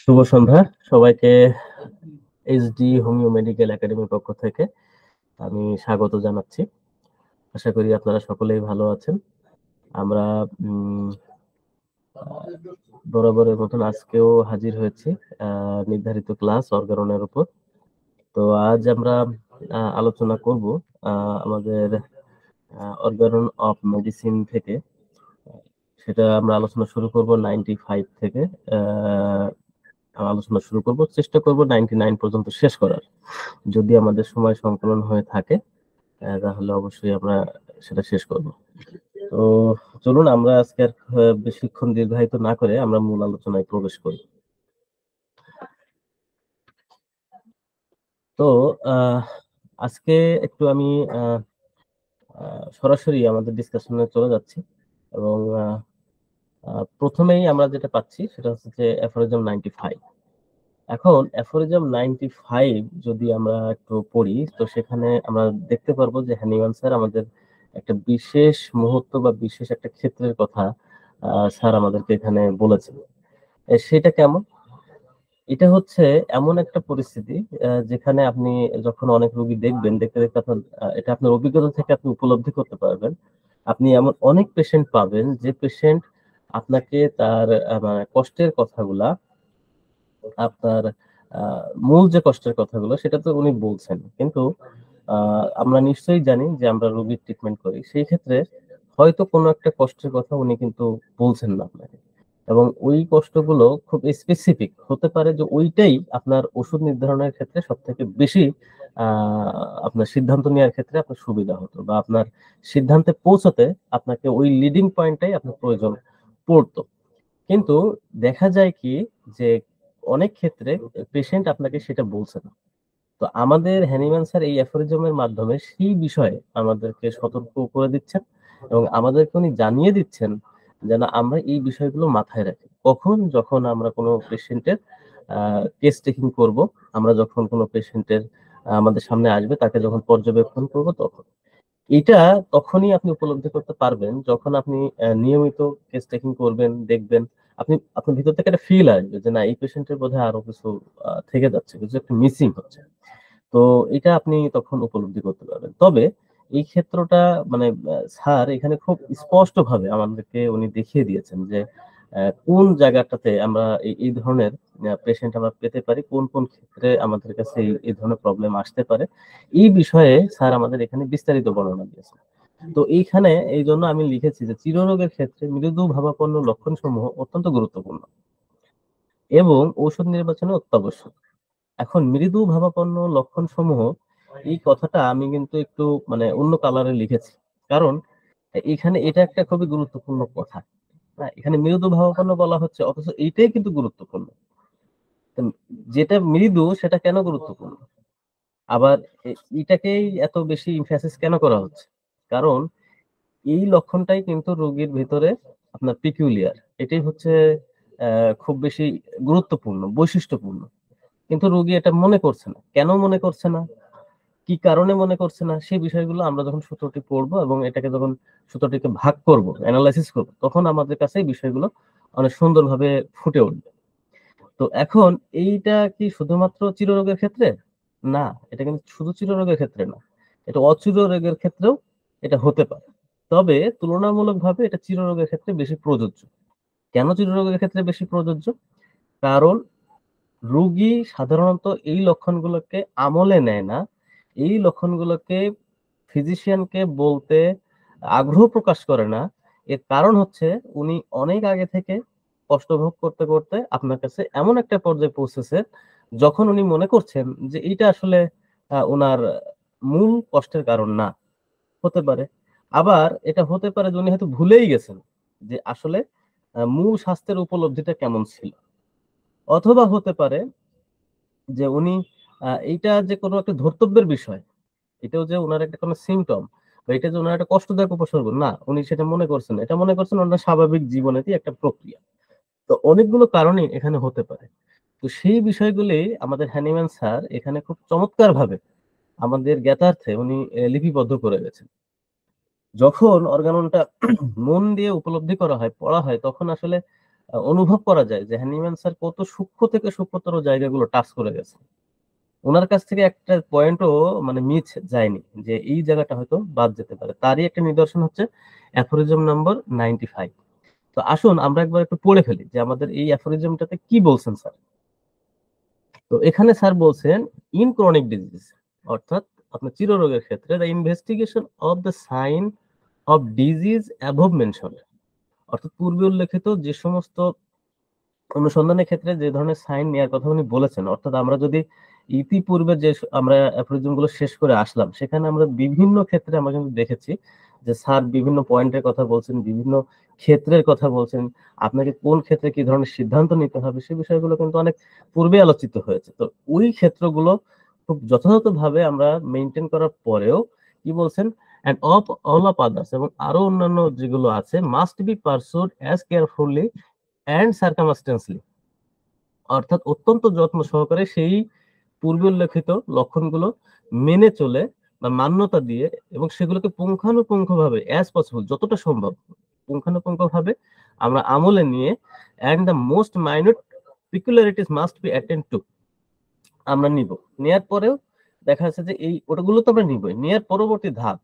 শুভ সন্ধ্যা সবাইকে। HD homeo medical একাডেমির পক্ষ থেকে আমি স্বাগত জানাচ্ছি। আশা করি আপনারা সকলেই ভালো আছেন। আমরা বরাবরের মতন আজকেও হাজির হয়েছি নির্ধারিত ক্লাস অর্গাননের উপর। তো আজ আমরা আলোচনা করব আমাদের অর্গানন অফ মেডিসিন থেকে। সেটা আমরা আলোচনা শুরু করব 95 থেকে। আলোচনা শুরু করব, চেষ্টা করব 99 পর্যন্ত শেষ করার। যদি আমাদের সময় সংকলন হয়ে থাকে তাহলে অবশ্যই আমরা সেটা শেষ করব। তো চলুন আমরা আজকে আর বেশিক্ষণ দীর্ঘায়িত না করে আমরা মূল আলোচনায় প্রবেশ করি। তো আজকে একটু আমি সরাসরি আমাদের ডিসকাশনে চলে যাচ্ছি এবং প্রথমেই আমরা যেটা পাচ্ছি সেটা হচ্ছে যে অ্যাফোরিজম 95। এখন অ্যাফোরিজম 95 যদি আমরা একটু পড়ি তো সেখানে আমরা দেখতে পারবো যে হ্যানিম্যান স্যার আমাদের একটা বিশেষ মুহূর্ত বা বিশেষ একটা ক্ষেত্রের কথা স্যার আমাদেরকে এখানে বলেছেন। সেটা কেমন? এটা হচ্ছে এমন একটা পরিস্থিতি যেখানে আপনি যখন অনেক রোগী দেখবেন, দেখতে দেখতে আপনার এটা আপনার অভিজ্ঞতা থেকে আপনি উপলব্ধি করতে পারবেন। আপনি এমন অনেক পেশেন্ট পাবেন যে পেশেন্ট আপনাকে তার মানে কষ্টের কথাগুলা, আপনার মূল যে কষ্টের কথাগুলো সেটা তো উনি বলছেন, কিন্তু আমরা নিশ্চয়ই জানি যে আমরা রোগীর ট্রিটমেন্ট করি, সেই ক্ষেত্রে হয়তো কোনো একটা কষ্টের কথা উনি কিন্তু বলছেন না আপনাকে, এবং ওই কষ্টগুলো খুব স্পেসিফিক হতে পারে যে ওইটাই আপনার ওষুধ নির্ধারণের ক্ষেত্রে সব থেকে বেশি আপনার সিদ্ধান্ত নেওয়ার ক্ষেত্রে আপনার সুবিধা হতো, বা আপনার সিদ্ধান্তে পৌঁছতে আপনাকে ওই লিডিং পয়েন্টটাই আপনার প্রয়োজন পড়তো। কিন্তু দেখা যায় কি যে অনেক ক্ষেত্রে পেশেন্ট আপনাকে সেটা বলছে না। তো আমাদের হ্যানিম্যান স্যার এই অ্যাফোরিজমের মাধ্যমে সেই বিষয়ে আমাদেরকে সতর্ক করে দিচ্ছেন এবং আমাদেরকে উনি জানিয়ে দিচ্ছেন যেন আমরা এই বিষয়গুলো মাথায় রাখি। কখন? যখন আমরা কোনো পেশেন্টের কেস টেকিং করব, আমরা যখন কোনো পেশেন্টের আমাদের সামনে আসবে তাকে যখন পর্যবেক্ষণ করব তখন। এটা তখনই আপনি উপলব্ধি করতে পারবেন যখন আপনি নিয়মিত কেস টেকিং করবেন, দেখবেন। আপনার ভিতর থেকে একটা ফিল আসবে যে না, এই পেশেন্টের বোধহয় আরো কিছু থেকে যাচ্ছে, কিছু একটা মিসিং হচ্ছে। তো এটা আপনি তখন উপলব্ধি করতে পারবেন। তবে এই ক্ষেত্রটা মানে স্যার এখানে খুব স্পষ্টভাবে আমাদেরকে উনি দেখিয়ে দিয়েছেন যে কোন জায়গাটাতে আমরা এই ধরনের পেশেন্ট আমরা পেতে পারি, কোন কোন ক্ষেত্রে আমাদের কাছে এই ধরনের প্রবলেম আসতে পারে। এই বিষয়ে স্যার আমাদের এখানে বিস্তারিত বর্ণনা দিয়েছেন। তো এইখানে এই জন্য আমি লিখেছি যে চিররোগের ক্ষেত্রে মৃদু ভাবাপন্ন লক্ষণসমূহ অত্যন্ত গুরুত্বপূর্ণ এবং ঔষধ নির্বাচনে অত্যাবশ্যক। এখন মৃদু ভাবাপন্ন লক্ষণসমূহ, এই কথাটা আমি কিন্তু একটু মানে অন্য কালারে লিখেছি, কারণ এখানে এটা একটা খুবই গুরুত্বপূর্ণ কথা। এখানে মৃদু ভাবাপন্ন বলা হচ্ছে, অথচ এইটাই কিন্তু গুরুত্বপূর্ণ। তো যেটা মৃদু সেটা কেন গুরুত্বপূর্ণ? আবার এটাকেই এত বেশি ইমফ্যাসিস কেন করা হচ্ছে? কারণ এই লক্ষণটাই কিন্তু রোগীর ভিতরে আপনার পিকুলিয়ার, এটাই হচ্ছে খুব বেশি গুরুত্বপূর্ণ, বৈশিষ্ট্যপূর্ণ। কিন্তু রোগী এটা মনে করছে না। কেন মনে করছে না, কি কারণে মনে করছে না, সেই বিষয়গুলো আমরা যখন সূত্রটি পড়বো এবং এটাকে যখন সূত্রটিকে ভাগ করব, অ্যানালাইসিস করব, তখন আমাদের কাছে এই বিষয়গুলো অনেক সুন্দরভাবে ফুটে উঠবে। তো এখন এইটা কি শুধুমাত্র চিররোগের ক্ষেত্রে? না, এটা কিন্তু শুধু চিররোগের ক্ষেত্রে না, এটা অচিররোগের ক্ষেত্রেও এটা হতে পারে। তবে তুলনামূলকভাবে এটা চিররোগের ক্ষেত্রে বেশি প্রযোজ্য। কেন চিররোগের ক্ষেত্রে বেশি প্রযোজ্য? কারণ রোগী সাধারণত এই লক্ষণগুলোকে আমলে নেয় না। এই লক্ষণগুলোকে ফিজিশিয়ানকে বলতে আগ্রহ প্রকাশ করে না। এর কারণ হচ্ছে উনি অনেক আগে থেকে কষ্ট ভোগ করতে করতে আপনার কাছে এমন একটা পর্যায়ে পৌঁছেছে যখন উনি মনে করছেন যে এইটা আসলে উনার মূল কষ্টের কারণ না। হতে পারে। আবার এটা হতে পারে যে উনি হয়তো ভুলেই গেছেন যে আসলে মূল স্বাস্থ্যের উপলব্ধিটা কেমন ছিল। অথবা হতে পারে যে উনি এইটা যে কোনো একটা ধর্তব্যের বিষয়, এটাও যে উনার একটা কোনো সিম্পটম বা এটা যে উনার একটা কষ্টদায়ক উপসর্গ না, উনি সেটা মনে করছেন না। এটা মনে করছেন ওনার স্বাভাবিক জীবনেরই একটা প্রক্রিয়া। তো অনেকগুলো কারণই এখানে হতে পারে। তো সেই বিষয়গুলি আমাদের হ্যানিম্যান স্যার এখানে খুব চমৎকারভাবে আমাদের জ্ঞাতার্থে উনি লিপিবদ্ধ করে গেছেন। যখন অর্গাননটা মন দিয়ে উপলব্ধি করা হয়, পড়া হয়, তখন আসলে অনুভব করা যায় যে হ্যানিম্যান স্যার কত সূক্ষ্ম থেকে সূক্ষ্মতর জায়গাগুলো টাচ করে গেছে। উনার কাছ থেকে একটা পয়েন্টও মানে মিস যায়নি যে এই জায়গাটা হয়তো বাদ যেতে পারে। তারই একটা নিদর্শন হচ্ছে অ্যাফোরিজম নাম্বার 95। তো আসুন আমরা একবার একটু পড়ে ফেলি যে আমাদের এই অ্যাফোরিজমটাতে কি বলছেন স্যার। তো এখানে স্যার বলছেন ইন ক্রনিক ডিজিজ, অর্থাৎ আপনার চিররোগের ক্ষেত্রে the investigation of the sign of disease above mention, অর্থাৎ পূর্বে উল্লেখিত যে সমস্ত অনুসন্ধানের ক্ষেত্রে যে ধরনের সাইন নেওয়ার কথা উনি বলেছেন, অর্থাৎ আমরা যদি ইতিপূর্বে যে আমরা অ্যাফোরিজম গুলো শেষ করে আসলাম, সেখানে আমরা বিভিন্ন ক্ষেত্রে আমরা কিন্তু দেখেছি যে স্যার বিভিন্ন পয়েন্টের কথা বলছেন, বিভিন্ন ক্ষেত্রের কথা বলছেন, আপনাকে কোন ক্ষেত্রে কি ধরনের সিদ্ধান্ত নিতে হবে সে বিষয়গুলো কিন্তু অনেক পূর্বে আলোচিত হয়েছে। তো ওই ক্ষেত্রগুলো খুব যথাযথভাবে আমরা মেনটেন করার পরেও কি বলছেন, and of all of others, এবং আরো অন্যান্য যেগুলো আছে, must be pursued as carefully and circumstantially, অর্থাৎ অত্যন্ত যত্ন সহকারে সেই পূর্বে উল্লেখিত লক্ষণগুলো মেনে চলে বা মান্যতা দিয়ে এবং সেগুলোকে পুঙ্খানুপুঙ্খভাবে অ্যাজ পসিবল যতটা সম্ভব পুঙ্খানুপুঙ্খভাবে আমরা আমলে নিয়ে and the most minor peculiarities must be attended to, আমরা নিব। নেয়ার পরেও দেখা যাচ্ছে যে এই ওটাগুলো তো আমরা নিবই, নেয়ার পরবর্তী ধাপ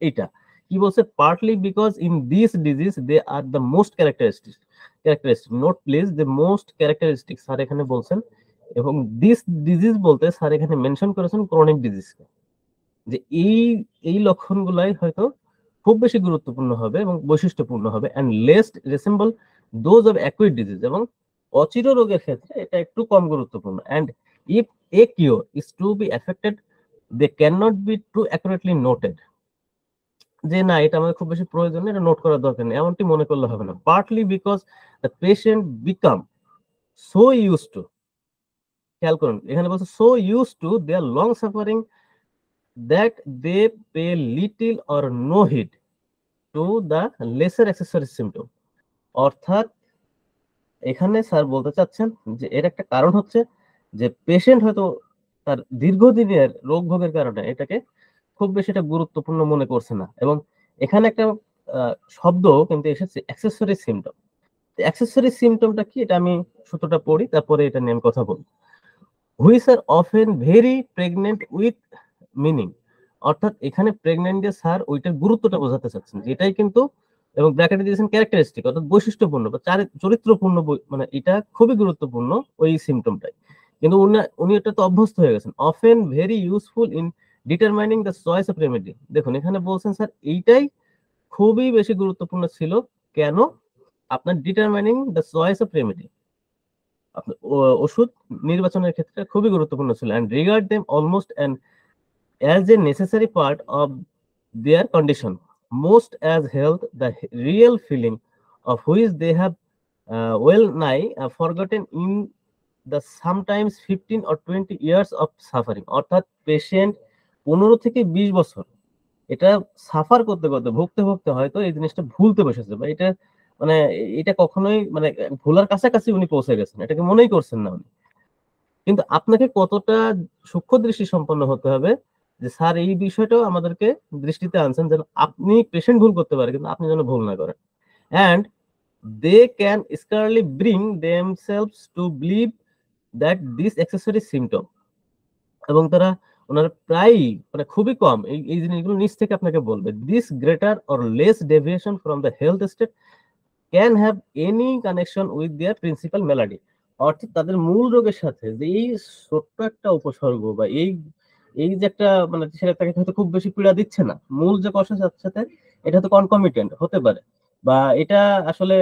এইটা কি বলছে, partly because in this disease they are the most characteristic note please the most characteristic sir এখানে বলছেন, এবং দিস ডিজিজ বলতে স্যার এখানে মেনশন করেছেন ক্রনিক ডিজিজকে, যে এই এই লক্ষণগুলাই হয়তো খুব বেশি গুরুত্বপূর্ণ হবে এবং বৈশিষ্ট্যপূর্ণ হবে and least resemble those of acute disease, এবং অচির রোগের ক্ষেত্রে এটা একটু কম গুরুত্বপূর্ণ। And if a cure is to be effected they can not be too accurately noted, যে না এটা আমাদের খুব বেশি প্রয়োজন নেই, এটা নোট করার দরকার নেই এমনটি মনে করলে হবে না। Partly because the patient become so used to, খেয়াল করুন এখানে বলছে so used to their long suffering that they pay little or no heed to the lesser accessory symptom, অর্থাৎ এখানে স্যার বলতে চাচ্ছেন যে এর একটা কারণ হচ্ছে যে পেশেন্ট হয়তো তার দীর্ঘদিনের রোগ ভোগের কারণে এটাকে খুব বেশি এটা গুরুত্বপূর্ণ মনে করছে না। এবং এখানে একটা শব্দ কিন্তু এসেছে অ্যাক্সেসরি সিমটম। অ্যাক্সেসরি সিমটমটা কি এটা আমি সূত্রটা পড়ি, তারপরে এটা নিয়ে আমি কথা বলবো। Which are often very pregnant with meaning, অর্থাৎ এখানে প্রেগনেন্ট যে স্যার ওইটার গুরুত্বটা বোঝাতে চাচ্ছেন, যেটাই কিন্তু এবং ব্র্যাকেটে দিয়েছেন ক্যারেক্টারিস্টিক অর্থাৎ বৈশিষ্ট্যপূর্ণ বা চরিত্রপূর্ণ, মানে এটা খুবই গুরুত্বপূর্ণ ওই সিমটমটাই, কিন্তু উনি এটা তো অভ্যস্ত হয়ে গেছেন। Often very useful in determining the choice of remedy, দেখুন এখানে বলছেন স্যার এইটাই খুবই বেশি গুরুত্বপূর্ণ ছিল, কেন, আপনার determining the choice of remedy, আপনার ওষুধ নির্বাচনের ক্ষেত্রে খুবই গুরুত্বপূর্ণ ছিল, and regard them almost and as a necessary part of their condition, most as health, the real feeling of which they have well nigh forgotten in the sometimes 15 or 20 years of suffering, অর্থাৎ patient 15 থেকে 20 বছর এটা suffer করতে করতে ভুগতে ভুগতে হয়তো এই জিনিসটা ভুলতে বসেছে, বা এটা মানে এটা কখনোই মানে ভুলার কাছাকাছি উনি পৌঁছে গেছেন, এটাকে মনেই করছেন না উনি। কিন্তু আপনাকে কতটা সূক্ষ্ম দৃষ্টি সম্পন্ন হতে হবে যে স্যার এই বিষয়টাও আমাদেরকে দৃষ্টিতে আনছেন যেন আপনি পেশেন্ট ভুল করতে পারে কিন্তু আপনি যেন ভুল না করেন, and they can scarcely bring themselves to believe that this accessory symptom, এবং তারা ওনারা প্রায়ই মানে খুবই কম এই জিনিসগুলো নিজ থেকে আপনাকে বলবে, this greater or less deviation from the health state can have any connection with their principal malady, অর্থাৎ তাদের মূল রোগের সাথে যে এই ছোট্ট একটা উপসর্গ বা এই এই যে একটা মানে সেটা তাকে হয়তো খুব বেশি পীড়া দিচ্ছে না, মূল যে কষ্টের সাথে সাথে এটা হয়তো কনকমিটেন্ট হতে পারে, বা এটা আসলে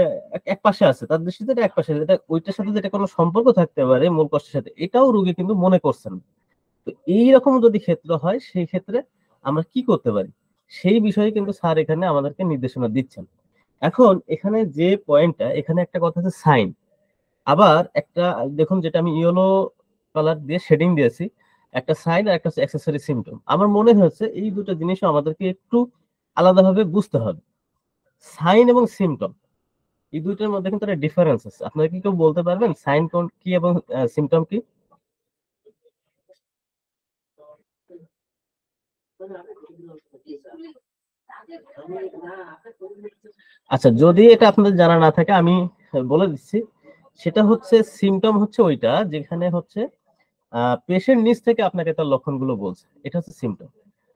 এক পাশে আছে, তার দৃষ্টিতে এটা এক পাশে, এটা ওইটার সাথে যেটা কোনো সম্পর্ক থাকতে পারে মূল কষ্টের সাথে, এটাও রোগী কিন্তু মনে করছেন না। তো এইরকম যদি ক্ষেত্র হয় সেই ক্ষেত্রে আমরা কি করতে পারি সেই বিষয়ে কিন্তু স্যার এখানে আমাদেরকে নির্দেশনা দিচ্ছেন। এখন এখানে যে পয়েন্টটা, এখানে একটা কথা হচ্ছে সাইন, আবার একটা দেখুন যেটা আমি ইয়েলো কালার দিয়ে শেডিং দিয়েছি, একটা সাইন আর একটা অ্যাক্সেসরি সিম্পটম। আমার মনে হয়েছে এই দুটো জিনিস আমাদেরকে একটু আলাদাভাবে বুঝতে হবে। সাইন এবং সিম্পটম এই দুইটার মধ্যে কিন্তু একটা ডিফারেন্স আছে, আপনারা কি কেউ বলতে পারবেন সাইন কোন কি এবং সিম্পটম কি? আচ্ছা, যদি এটা আপনাদের জানা না থাকে আমি বলে দিচ্ছি। সেটা হচ্ছে সিম্পটম হচ্ছে ওইটা যেখানে হচ্ছে পেশেন্ট নিজ থেকে আপনাকে তার লক্ষণগুলো বলছে। এটা হচ্ছে সিম্পটম।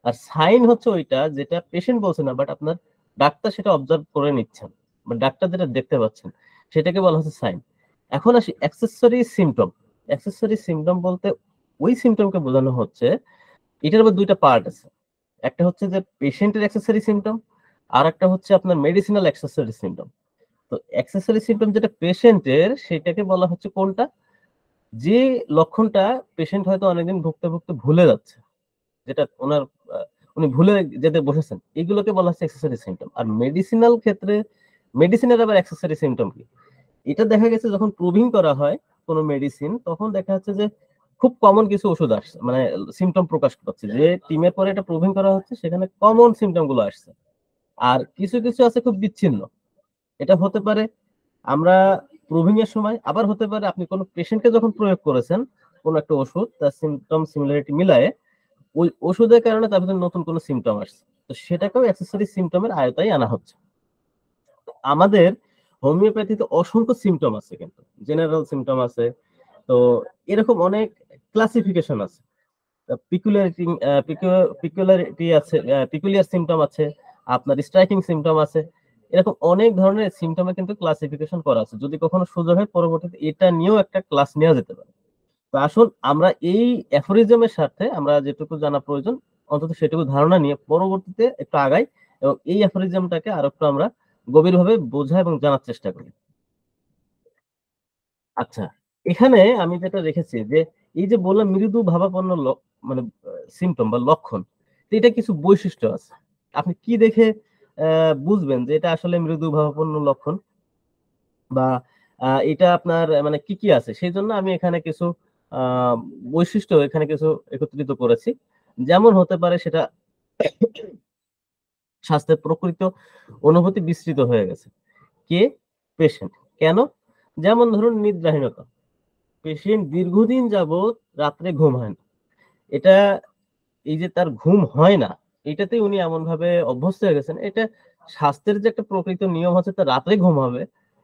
আর সাইন হচ্ছে ওইটা যেটা পেশেন্ট বলছে না, বাট আপনার ডাক্তার সেটা অবজার্ভ করে নিচ্ছেন বা ডাক্তার যেটা দেখতে পাচ্ছেন সেটাকে বলা হচ্ছে সাইন। এখন আসি অ্যাক্সেসরি সিম্পটম। অ্যাক্সেসরি সিম্পটম বলতে ওই সিম্পটমকে বোঝানো হচ্ছে, এটার আবার দুইটা পার্ট আছে। একটা হচ্ছে যে পেশেন্টের অ্যাক্সেসরি সিম্পটম, আর একটা হচ্ছে আপনার মেডিসিনাল অ্যাক্সেসরি সিম্পটম। তো অ্যাক্সেসরি সিম্পটম যেটা পেশেন্টের, সেটাকে বলা হচ্ছে কোনটা, যে লক্ষণটা পেশেন্ট হয়তো অনেকদিন ভুগতে ভুগতে ভুলে যাচ্ছে, যেটা ওনার উনি ভুলে যেতে বসেছেন, এগুলোকে বলা হচ্ছে অ্যাক্সেসরি সিম্পটম। আর মেডিসিনাল ক্ষেত্রে, মেডিসিনের আবার অ্যাক্সেসরি সিম্পটম কি, এটা দেখা গেছে যখন প্রুভিং করা হয় কোনো মেডিসিন, তখন দেখা যাচ্ছে যে খুব কমন কিছু ওষুধ আসছে, মানে সিম্পটম প্রকাশ পাচ্ছে, যে টিমের পরে এটা প্রুভিং করা হচ্ছে সেখানে কমন সিম্পটম গুলো আসছে। আর কিছু কিছু আছে খুব বিচ্ছিন্ন। এটা হতে পারে আমরা প্রুভিং এর সময়, আবার হতে পারে আপনি কোনো পেশেন্টকে যখন প্রয়োগ করেছেন কোন একটা ওষুধ, তার সিম্পটম সিমিলারিটি মিলায়ে ওই ওষুধের কারণে তার ভিতরে নতুন কোনো সিম্পটম আসছে, তো সেটাকেও অ্যাক্সেসরি সিম্পটমের আয়তায় আনা হচ্ছে। আমাদের হোমিওপ্যাথিতে অসংখ্য সিম্পটম আছে, কিন্তু জেনারেল সিম্পটম আছে। তো এরকম অনেক ক্লাসিফিকেশন আছে, পিকুলিয়ারিটি পিকুলিয়ারিটি আছে, পিকুলিয়ার সিম্পটম আছে, আপনার স্ট্রাইকিং সিম্পটম আছে। এরকম অনেক ধরনের সিম্পটমে কিন্তু ক্লাসিফিকেশন করা আছে। যদি কখনো সুযোগ হয় পরবর্তীতে এটা নিয়েও একটা ক্লাস নেওয়া যেতে পারে। তো আসুন আমরা এই অ্যাফোরিজমের সাথে আমরা যেটুকু জানা প্রয়োজন অন্তত সেটুকু ধারণা নিয়ে পরবর্তীতে একটু আগাই, এবং এই অ্যাফোরিজমটাকে আরো একটু আমরা গভীরভাবে বোঝা এবং জানার চেষ্টা করি। আচ্ছা, এখানে আমি যেটা রেখেছি যে এই যে বললাম মৃদু ভাবাপন্ন মানে সিম্পটম বা লক্ষণ, তো এটা কিছু বৈশিষ্ট্য আছে। আপনি কি দেখে বুঝবেন যে এটা আসলে মৃদু ভাবাপন্ন লক্ষণ, বা এটা আপনার মানে কি কি আছে? সেজন্য আমি এখানে কিছু আ বৈশিষ্ট্য এখানে কিছু একত্রিত করেছি। যেমন হতে পারে সেটা স্বাস্থ্যের প্রকৃত অনুভূতি বিস্তৃত হয়ে গেছে। কে? পেশেন্ট। কেন? যেমন ধরুন নিদ্রাহীনতা। পেশেন্ট দীর্ঘদিন যাবৎ রাত্রে ঘুম হয় না। এটা, এই যে তার ঘুম হয় না, এটাতেই উনি এমনভাবে অভ্যস্ত হয়ে গেছেন। এটা স্বাস্থ্যের যে একটা প্রকৃত নিয়ম হচ্ছে তার রাত্রে ঘুম হবে,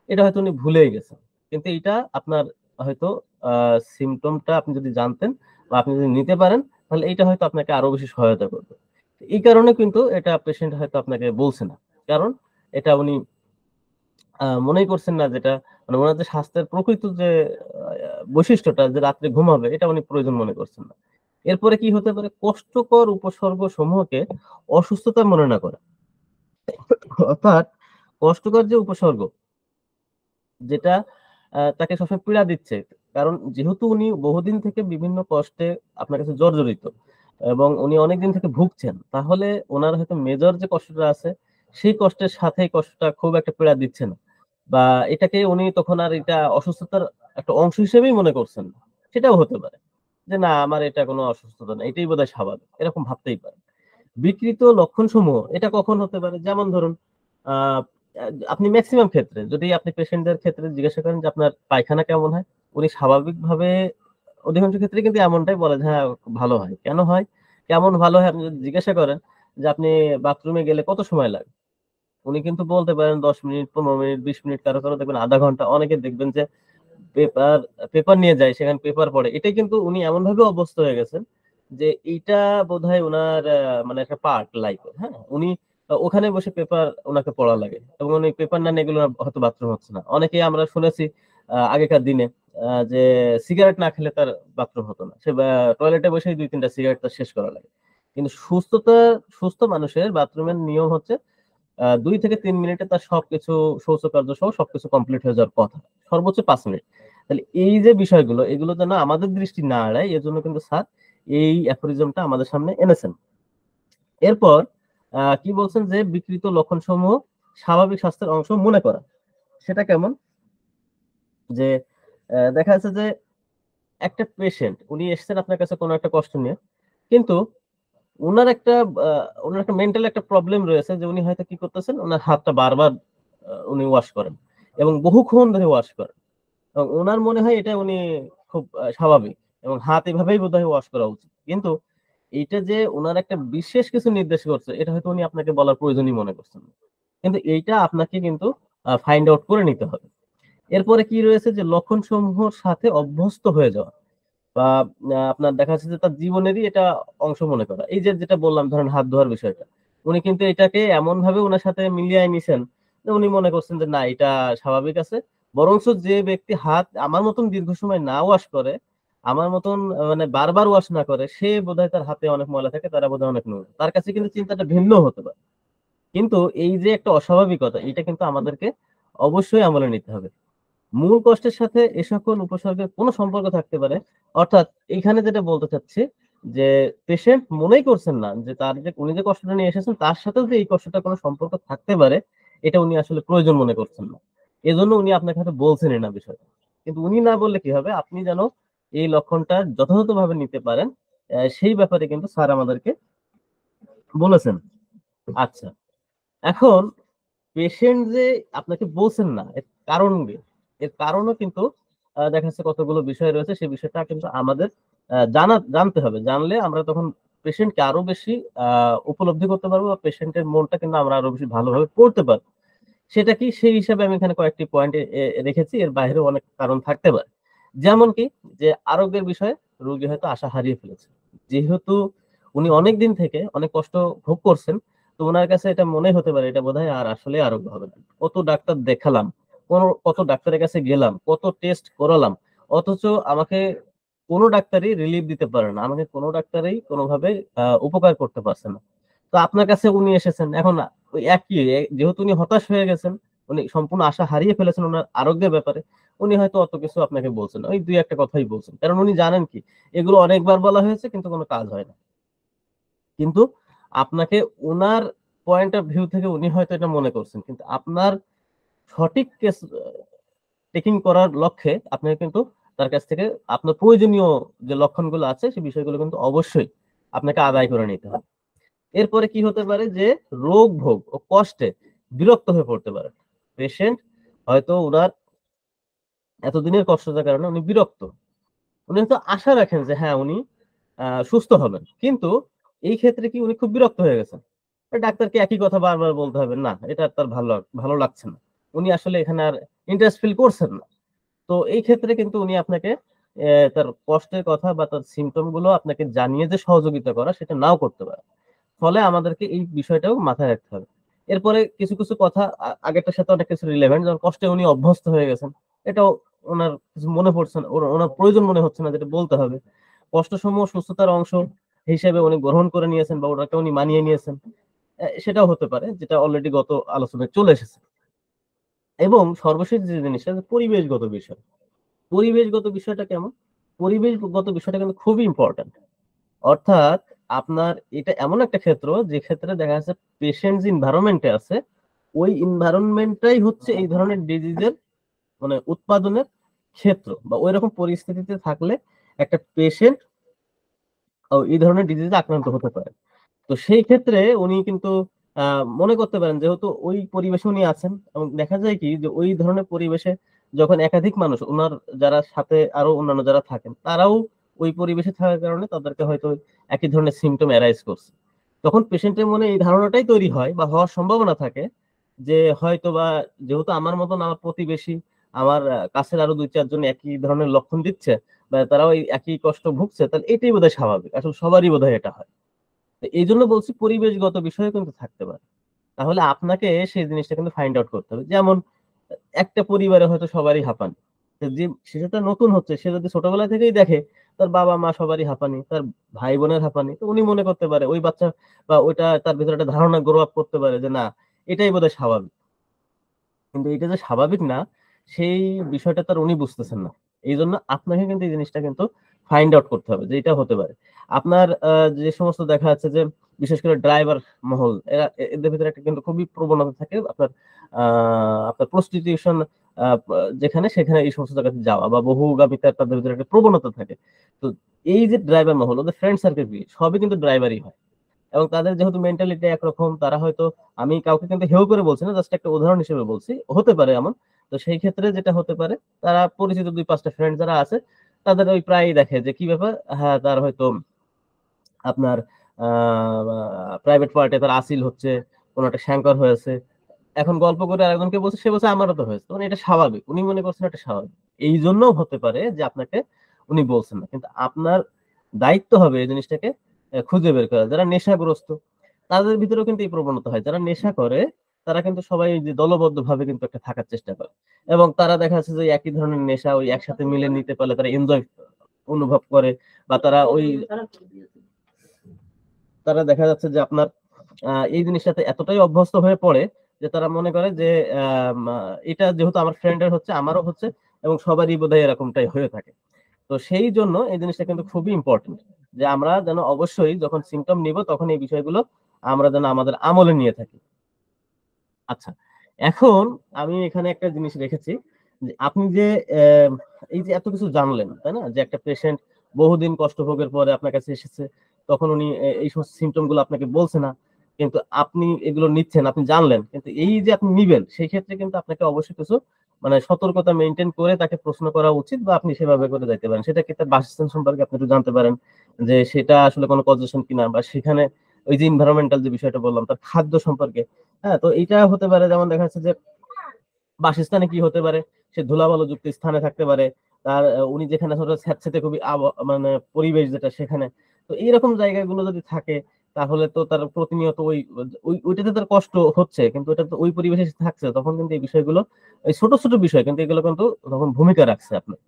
এটা হয়তো উনি ভুলেই গেছেন। কিন্তু এটা আপনার হয়তো আ সিম্পটমটা আপনি যদি জানতেন বা আপনি যদি নিতে পারেন, তাহলে এইটা হয়তো আপনাকে আরো বেশি সহায়তা করবে। এই কারণে কিন্তু এটা পেশেন্ট হয়তো আপনাকে বলছে না। কারণ এটা উনি মনেই করছেন না, যেটা মানে উনার যে স্বাস্থ্যের প্রকৃত যে বৈশিষ্ট্যটা যে রাত্রে ঘুমাবে, এটা উনি প্রয়োজন মনে করছেন না। এরপরে কি হতে পারে? কষ্টকর উপসর্গ সমূহকে অসুস্থতা মনে না করা। অর্থাৎ কষ্টকর যে উপসর্গ, যেটা তাকে সবসময় পীড়া দিচ্ছে। কারণ যেহেতু উনি বহুদিন থেকে বিভিন্ন কষ্টে আপনার কাছে জর্জরিত এবং উনি অনেকদিন থেকে ভুগছেন, তাহলে উনার হয়তো মেজর যে কষ্টটা আছে, সেই কষ্টের সাথে এই কষ্টটা খুব একটা পীড়া দিচ্ছে না। বা এটাকে উনি তখন আর এটা অসুস্থতার একটা অংশ হিসেবেই মনে করছেন না। সেটাও হতে পারে। যে না, আমার এটা কোনো অসুস্থতা না। এটাই বোধহয় স্বাভাবিক। এরকম ভাবতেই পারেন। বিকৃত লক্ষণসমূহ এটা কখন হতে পারে? যেমন ধরুন আ আপনি মেক্সিমাম ক্ষেত্রে যদি আপনি পেশেন্টদের ক্ষেত্রে জিজ্ঞাসা করেন যে আপনার পায়খানা কেমন হয়? উনি স্বাভাবিকভাবে অধিকাংশ ক্ষেত্রে কিন্তু এমনটাই বলে যে হ্যাঁ, ভালো হয়। কেন হয়? কেমন ভালো হয় আপনি যদি জিজ্ঞাসা করেন যে আপনি বাথরুমে গেলে কত সময় লাগে? উনি কিন্তু বলতে পারেন ১০ মিনিট, ১৫ মিনিট, ২০ মিনিট, কারো, কারো দেখবেন ০.৫ ঘন্টা। অনেকে দেখবেন যে পেপার পেপার নিয়ে যায়, সেখানে পেপার পড়ে। এটাই কিন্তু উনি এমনভাবে অভ্যস্ত হয়ে গেছেন যে এইটা বোধহয় উনার মানে একটা পার্ট লাইফ এর, হ্যাঁ? উনি ওখানে বসে পেপার উনাকে পড়া লাগে এবং উনি পেপার না নিয়ে গেলে উনার হয়তো বাথরুম হচ্ছে না। অনেকেই আমরা শুনেছি আগেকার দিনে যে সিগারেট না খেলে তার বাথরুম হতো না। সে টয়লেটে বসেই ২-৩ টা সিগারেট তার শেষ করা লাগে। কিন্তু সুস্থ মানুষের বাথরুমের নিয়ম হচ্ছে ২ থেকে ৩ মিনিটে তার সবকিছু শৌচকার্য সহ সবকিছু কমপ্লিট হয়ে যাওয়ার কথা। সর্বোচ্চ ৫ মিনিট। তাহলে এই যে বিষয়গুলো, এগুলো যেন আমাদের দৃষ্টি না এড়ায়, এজন্য কিন্তু স্যার এই অ্যাফোরিজমটা আমাদের সামনে এনেছেন। এরপর কি বলছেন যে বিকৃত লক্ষণসমূহ স্বাভাবিক স্বাস্থ্যের অংশ মনে করা। সেটা কেমন? যে দেখা যাচ্ছে যে একটা পেশেন্ট উনি এসেছেন আপনার কাছে কোনো একটা কষ্ট নিয়ে। কিন্তু উনার একটা আ উনার একটা মেন্টাল একটা প্রবলেম রয়েছে যে উনি হয়তো কি করতেছেন, উনার হাতটা বারবার উনি ওয়াশ করেন এবং বহুক্ষণ ধরে ওয়াশ করেন। এবং উনার মনে হয় এটা উনি খুব স্বাভাবিক এবং হাত এভাবেই বোধহয় ওয়াশ করা উচিত। কিন্তু এইটা যে ওনার একটা বিশেষ কিছু নির্দেশ করছে এটা হয়তো উনি আপনাকে বলার প্রয়োজনই মনে করছেন না। কিন্তু এইটা আপনাকে কিন্তু ফাইন্ড আউট করে নিতে হবে। এরপরে কি রয়েছে যে লক্ষণ সমূহের সাথে অভ্যস্ত হয়ে যাওয়া বা আপনার দেখা যাচ্ছে যে তার জীবনেরই এটা অংশ মনে করা। এই যে যেটা বললাম ধরেন হাত ধোয়ার বিষয়টা, উনি কিন্তু এটাকে এমন ভাবে ওনার সাথে মিলিয়ে নিছেন যে উনি মনে করছেন যে না এটা স্বাভাবিক আছে। বরঞ্চ যে ব্যক্তি হাত আমার মতন দীর্ঘ সময় না ওয়াশ করে, আমার মতন মানে বারবার ওয়াশ না করে, সে বোধহয় তার হাতে অনেক ময়লা থাকে, তারা বোধহয় অনেক নোংরা। তার কাছে কিন্তু চিন্তাটা ভিন্ন হতে পারে। কিন্তু এই যে একটা অস্বাভাবিকতা, এটা কিন্তু আমাদেরকে অবশ্যই আমলে নিতে হবে। মূল কষ্টের সাথে এ সকল উপসর্গের কোনো সম্পর্ক থাকতে পারে। অর্থাৎ এইখানে যেটা বলতে চাচ্ছি যে পেশেন্ট মনেই করছেন না যে তার যে উনি যে কষ্টটা নিয়ে এসেছেন তার সাথেও যে এই কষ্টটা কোনো সম্পর্ক থাকতে পারে, এটা উনি আসলে প্রয়োজন মনে করছেন না। এজন্য উনি আপনাকে হয়তো বলছেনই না বিষয়টা। কিন্তু উনি না বললে কি হবে? আপনি যেন এই লক্ষণটা যথাযথভাবে নিতে পারেন, সেই ব্যাপারে কিন্তু স্যার আমাদেরকে বলেছেন। আচ্ছা, এখন পেশেন্ট যে আপনাকে বলছেন না এর কারণ কি? এর কারণও কিন্তু দেখা যাচ্ছে কতগুলো বিষয় রয়েছে সেই বিষয়টা কিন্তু আমাদের জানতে হবে। জানলে আমরা তখন পেশেন্টকে আরো বেশি উপলব্ধি করতে পারবো বা পেশেন্টের মনটা কিন্তু আমরা আরো বেশি ভালোভাবে পড়তে পারবো। সেটা কি? সেই হিসাবে আমি এখানে কয়েকটি পয়েন্ট রেখেছি। এর বাইরেও অনেক কারণ থাকতে পারে। যেমন কি? যে আরোগ্যের বিষয়ে রোগী হয়তো আশা হারিয়ে ফেলেছে। যেহেতু উনি অনেকদিন থেকে অনেক কষ্ট ভোগ করছেন, তো উনার কাছে এটা মনে হতে পারে এটা বোধহয় আর আসলে আরোগ্য হবে না। কত ডাক্তার দেখালাম, কত ডাক্তারের কাছে গেলাম, কত টেস্ট করালাম। অথচ আমাকে কোন ডাক্তারই রিলিফ দিতে পারে না। আমাকে কোন ডাক্তারই কোনভাবে উপকার করতে পারছে না। তো আপনার কাছে উনি এসেছেন। এখন ওই একই যেহেতু উনি হতাশ হয়ে গেছেন, উনি সম্পূর্ণ আশা হারিয়ে ফেলেছেন উনার আরোগ্যের ব্যাপারে। উনি হয়তো অত কিছু আপনাকে বলছেন না। ওই ২-১ টা কথাই বলছেন। কারণ উনি জানেন কি এগুলো অনেকবার বলা হয়েছে কিন্তু কোন কাজ হয় না। কিন্তু আপনাকে উনার পয়েন্ট অফ ভিউ থেকে উনি হয়তো এটা মনে করছেন। কিন্তু আপনার সঠিক কেস টেকিং করার লক্ষ্যে আপনাকে কিন্তু তার কাছ থেকে আপনার প্রয়োজনীয় যে লক্ষণগুলো আছে সেই বিষয়গুলো কিন্তু অবশ্যই আপনাকে আদায় করে নিতে হবে। এরপরে কি হতে পারে যে রোগ ভোগ ও কষ্টে বিরক্ত হয়ে পড়তে পারে। পেশেন্ট হয়তো উনার এতদিনের কষ্টতার কারণে উনি বিরক্ত। উনি হয়তো আশা রাখেন যে হ্যাঁ, উনি সুস্থ হবেন। কিন্তু এই ক্ষেত্রে কি উনি খুব বিরক্ত হয়ে গেছেন। ডাক্তারকে একই কথা বারবার বলতে হবে, না এটা তার ভালো লাগছে না। উনি আসলে এখানে আর ইন্টারেস্ট ফিল করছেন না। তো এই ক্ষেত্রে কিন্তু উনি আপনাকে তার কষ্টের কথা বা তার সিম্পটম গুলো আপনাকে জানিয়ে যে সহযোগিতা করা সেটা নাও করতে পারে। ফলে আমাদেরকে এই বিষয়টাও মাথায় রাখতে হবে। এরপরে কিছু কথা আগেরটার সাথে অনেক কিছু রিলেভেন্ট, যেমন কষ্টে উনি অভ্যস্ত হয়ে গেছেন। এটাও উনার কিছু মনে পড়ছে না, উনার প্রয়োজন মনে হচ্ছে না যেটা বলতে হবে। কষ্টসমূহ সুস্থতার অংশ হিসেবে উনি গ্রহণ করে নিয়েছেন বা ওটাকে উনি মানিয়ে নিয়েছেন। সেটাও হতে পারে যেটা অলরেডি গত আলোচনায় চলে এসেছে। এবং সর্বশেষ যে জিনিসটা যে পরিবেশগত বিষয়। পরিবেশগত বিষয়টা কেমন? পরিবেশগত বিষয়টা কিন্তু খুবই ইম্পোর্টেন্ট। অর্থাৎ আপনার এটা এমন একটা ক্ষেত্র যে ক্ষেত্রে দেখা যাচ্ছে পেশেন্ট যে এনভায়রনমেন্ট এ আছে, ওই এনভায়রনমেন্টটাই হচ্ছে এই ধরনের ডিজিজের মানে উৎপাদনের ক্ষেত্র বা ঐরকম পরিস্থিতিতে থাকলে একটা পেশেন্ট এই ধরনের ডিজিজে আক্রান্ত হতে পারে। তো সেই ক্ষেত্রে উনি কিন্তু মনে করতে পারেন যেহেতু ওই পরিবেশে উনি আছেন এবং দেখা যায় কি যে ওই ধরনের পরিবেশে যখন একাধিক মানুষ উনার যারা সাথে আরো অন্যান্য যারা থাকেন তারাও ওই পরিবেশে থাকার কারণে তাদেরকে হয়তো একই ধরনের সিম্পটম অ্যারাইজ করছে। তখন পেশেন্টের মনে এই ধারণাটাই তৈরি হয় বা হওয়ার সম্ভাবনা থাকে যে হয়তোবা যেহেতু আমার মতন আমার প্রতিবেশী আমার কাছের আরো ২-৪ জন একই ধরনের লক্ষণ দিচ্ছে বা তারাও এই একই কষ্ট ভুগছে, তাহলে এটাই বোধহয় স্বাভাবিক। আসলে সবারই বোধহয় এটা হয়। তো এইজন্য বলছি পরিবেশগত বিষয় কিন্তু থাকতে পারে। তাহলে আপনাকে সেই জিনিসটা কিন্তু ফাইন্ড আউট করতে হবে। যেমন একটা পরিবারে হয়তো সবারই হাঁপানি। তো যে শিশুটা নতুন হচ্ছে সে যদি ছোটবেলা থেকেই দেখে তার বাবা-মা সবারই হাঁপানি, তার ভাই-বোনের হাঁপানি। তো উনি মনে করতে পারে ওই বাচ্চা বা ওইটা তার ভেতরে একটা ধারণা গ্রো আপ করতে পারে যে না এটাই বোধহয় স্বাভাবিক। কিন্তু এটা যে স্বাভাবিক না, সেই বিষয়টা তার উনি বুঝতেছেন না। এইজন্য আপনাকে কিন্তু এই জিনিসটা কিন্তু ফাইন্ড আউট করতে হবে যে এটা হতে পারে। আপনার যে সমস্ত দেখা যাচ্ছে যে বিশেষ করে ড্রাইভার মহল এদের ভিতরে একটা কিন্তু খুবই প্রবণতা থাকে আ আপনার প্রস্টিটিউশন যেখানে সেখানে এই সমস্ত জায়গাতে যাওয়া বা বহুগামিতার তাদের ভিতরে একটা প্রবণতা থাকে। তো এই যে ড্রাইভার মহল ওদের ফ্রেন্ড সার্কেল কি সবই কিন্তু ড্রাইভারই হয়। এবং তাদের যেহেতু মেন্টালিটি একরকম তারা হয়তো আমি কাউকে কিন্তু হেয় করে বলছি না, জাস্ট একটা উদাহরণ হিসেবে বলছি। হতে পারে এমন। তো সেই ক্ষেত্রে যেটা হতে পারে তারা পরিচিত ২-৫ টা ফ্রেন্ড যারা আছে তাদের ওই প্রায়ই দেখে যে কি ব্যাপার? হ্যাঁ, তার হয়তো আপনার প্রাইভেট পার্টে তার আসিল হচ্ছে, কোন একটা শ্যাঙ্কর হয়েছে। এখন গল্প করে আরেকজনকে বলছে, সে বলছে আমারও তো হয়েছে। মানে এটা স্বাভাবিক। উনি মনে করছেন এটা স্বাভাবিক। এইজন্যও হতে পারে যে আপনাকে উনি বলছেন না। কিন্তু আপনার দায়িত্ব হবে এই জিনিসটাকে খুঁজে বের করা। যারা নেশাগ্রস্ত তাদের ভিতরেও কিন্তু এই প্রবণতা হয়। যারা নেশা করে তারা কিন্তু সবাই যে দলবদ্ধভাবে কিন্তু একটা থাকার চেষ্টা করে। এবং তারা দেখা যাচ্ছে যে একই ধরনের নেশা ওই একসাথে মিলে নিতে পারলে তারা এনজয় অনুভব করে, বা তারা দেখা যাচ্ছে যে আপনার এই জিনিসটাতে এতটাই অভ্যস্ত হয়ে পড়ে যে তারা মনে করে যে এটা যেহেতু আমার ফ্রেন্ডের হচ্ছে, আমারও হচ্ছে, এবং সবারই বোধহয় এরকমটাই হয়ে থাকে। তো সেই জন্য এই জিনিসটা কিন্তু খুবই ইম্পর্টেন্ট যে আমরা যেন অবশ্যই যখন সিম্পটম নিব তখন এই বিষয়গুলো আমরা যেন আমাদের আমলে নিয়ে থাকি। আচ্ছা, এখন আমি এখানে একটা জিনিস রেখেছি যে আপনি যে আহ, এই যে এত কিছু জানলেন, তাই না, যে একটা পেশেন্ট বহুদিন কষ্ট ভোগের পরে আপনার কাছে এসেছে, তখন উনি এই সমস্ত সিমটম গুলো আপনাকে বলছে না, কিন্তু আপনি এগুলো নিচ্ছেন, আপনি জানলেন, কিন্তু এই যে আপনি নিবেন সেই ক্ষেত্রে কিন্তু আপনাকে অবশ্যই কিছু মানে সতর্কতা মেনটেন করে তাকে প্রশ্ন করা উচিত, বা আপনি সেভাবে করে যাইতে পারেন। সেটা কি তার বাসস্থান সম্পর্কে আপনি একটু জানতে পারেন যে সেটা আসলে কোনো পজিশন কিনা, বা সেখানে ওই যে ইনভায়রনমেন্টাল যে বিষয়টা বললাম তার খাদ্য সম্পর্কে। হ্যাঁ, তো এইটা হতে পারে, যেমন দেখা যাচ্ছে যে বাসস্থানে কি হতে পারে, সে ধুলাবালু যুক্ত স্থানে থাকতে পারে, তার উনি যেখানে ধরো স্যাঁতসেঁতে খুবই মানে পরিবেশ যেটা সেখানে। তো এইরকম জায়গাগুলো যদি থাকে তাহলে তো তার প্রতিনিয়ত ওইটাতে তার কষ্ট হচ্ছে, কিন্তু ওটা তো ওই পরিবেশে সে থাকছে, তখন কিন্তু এই বিষয়গুলো, এই ছোট ছোট বিষয় কিন্তু এগুলো কিন্তু তখন ভূমিকা রাখছে আপনার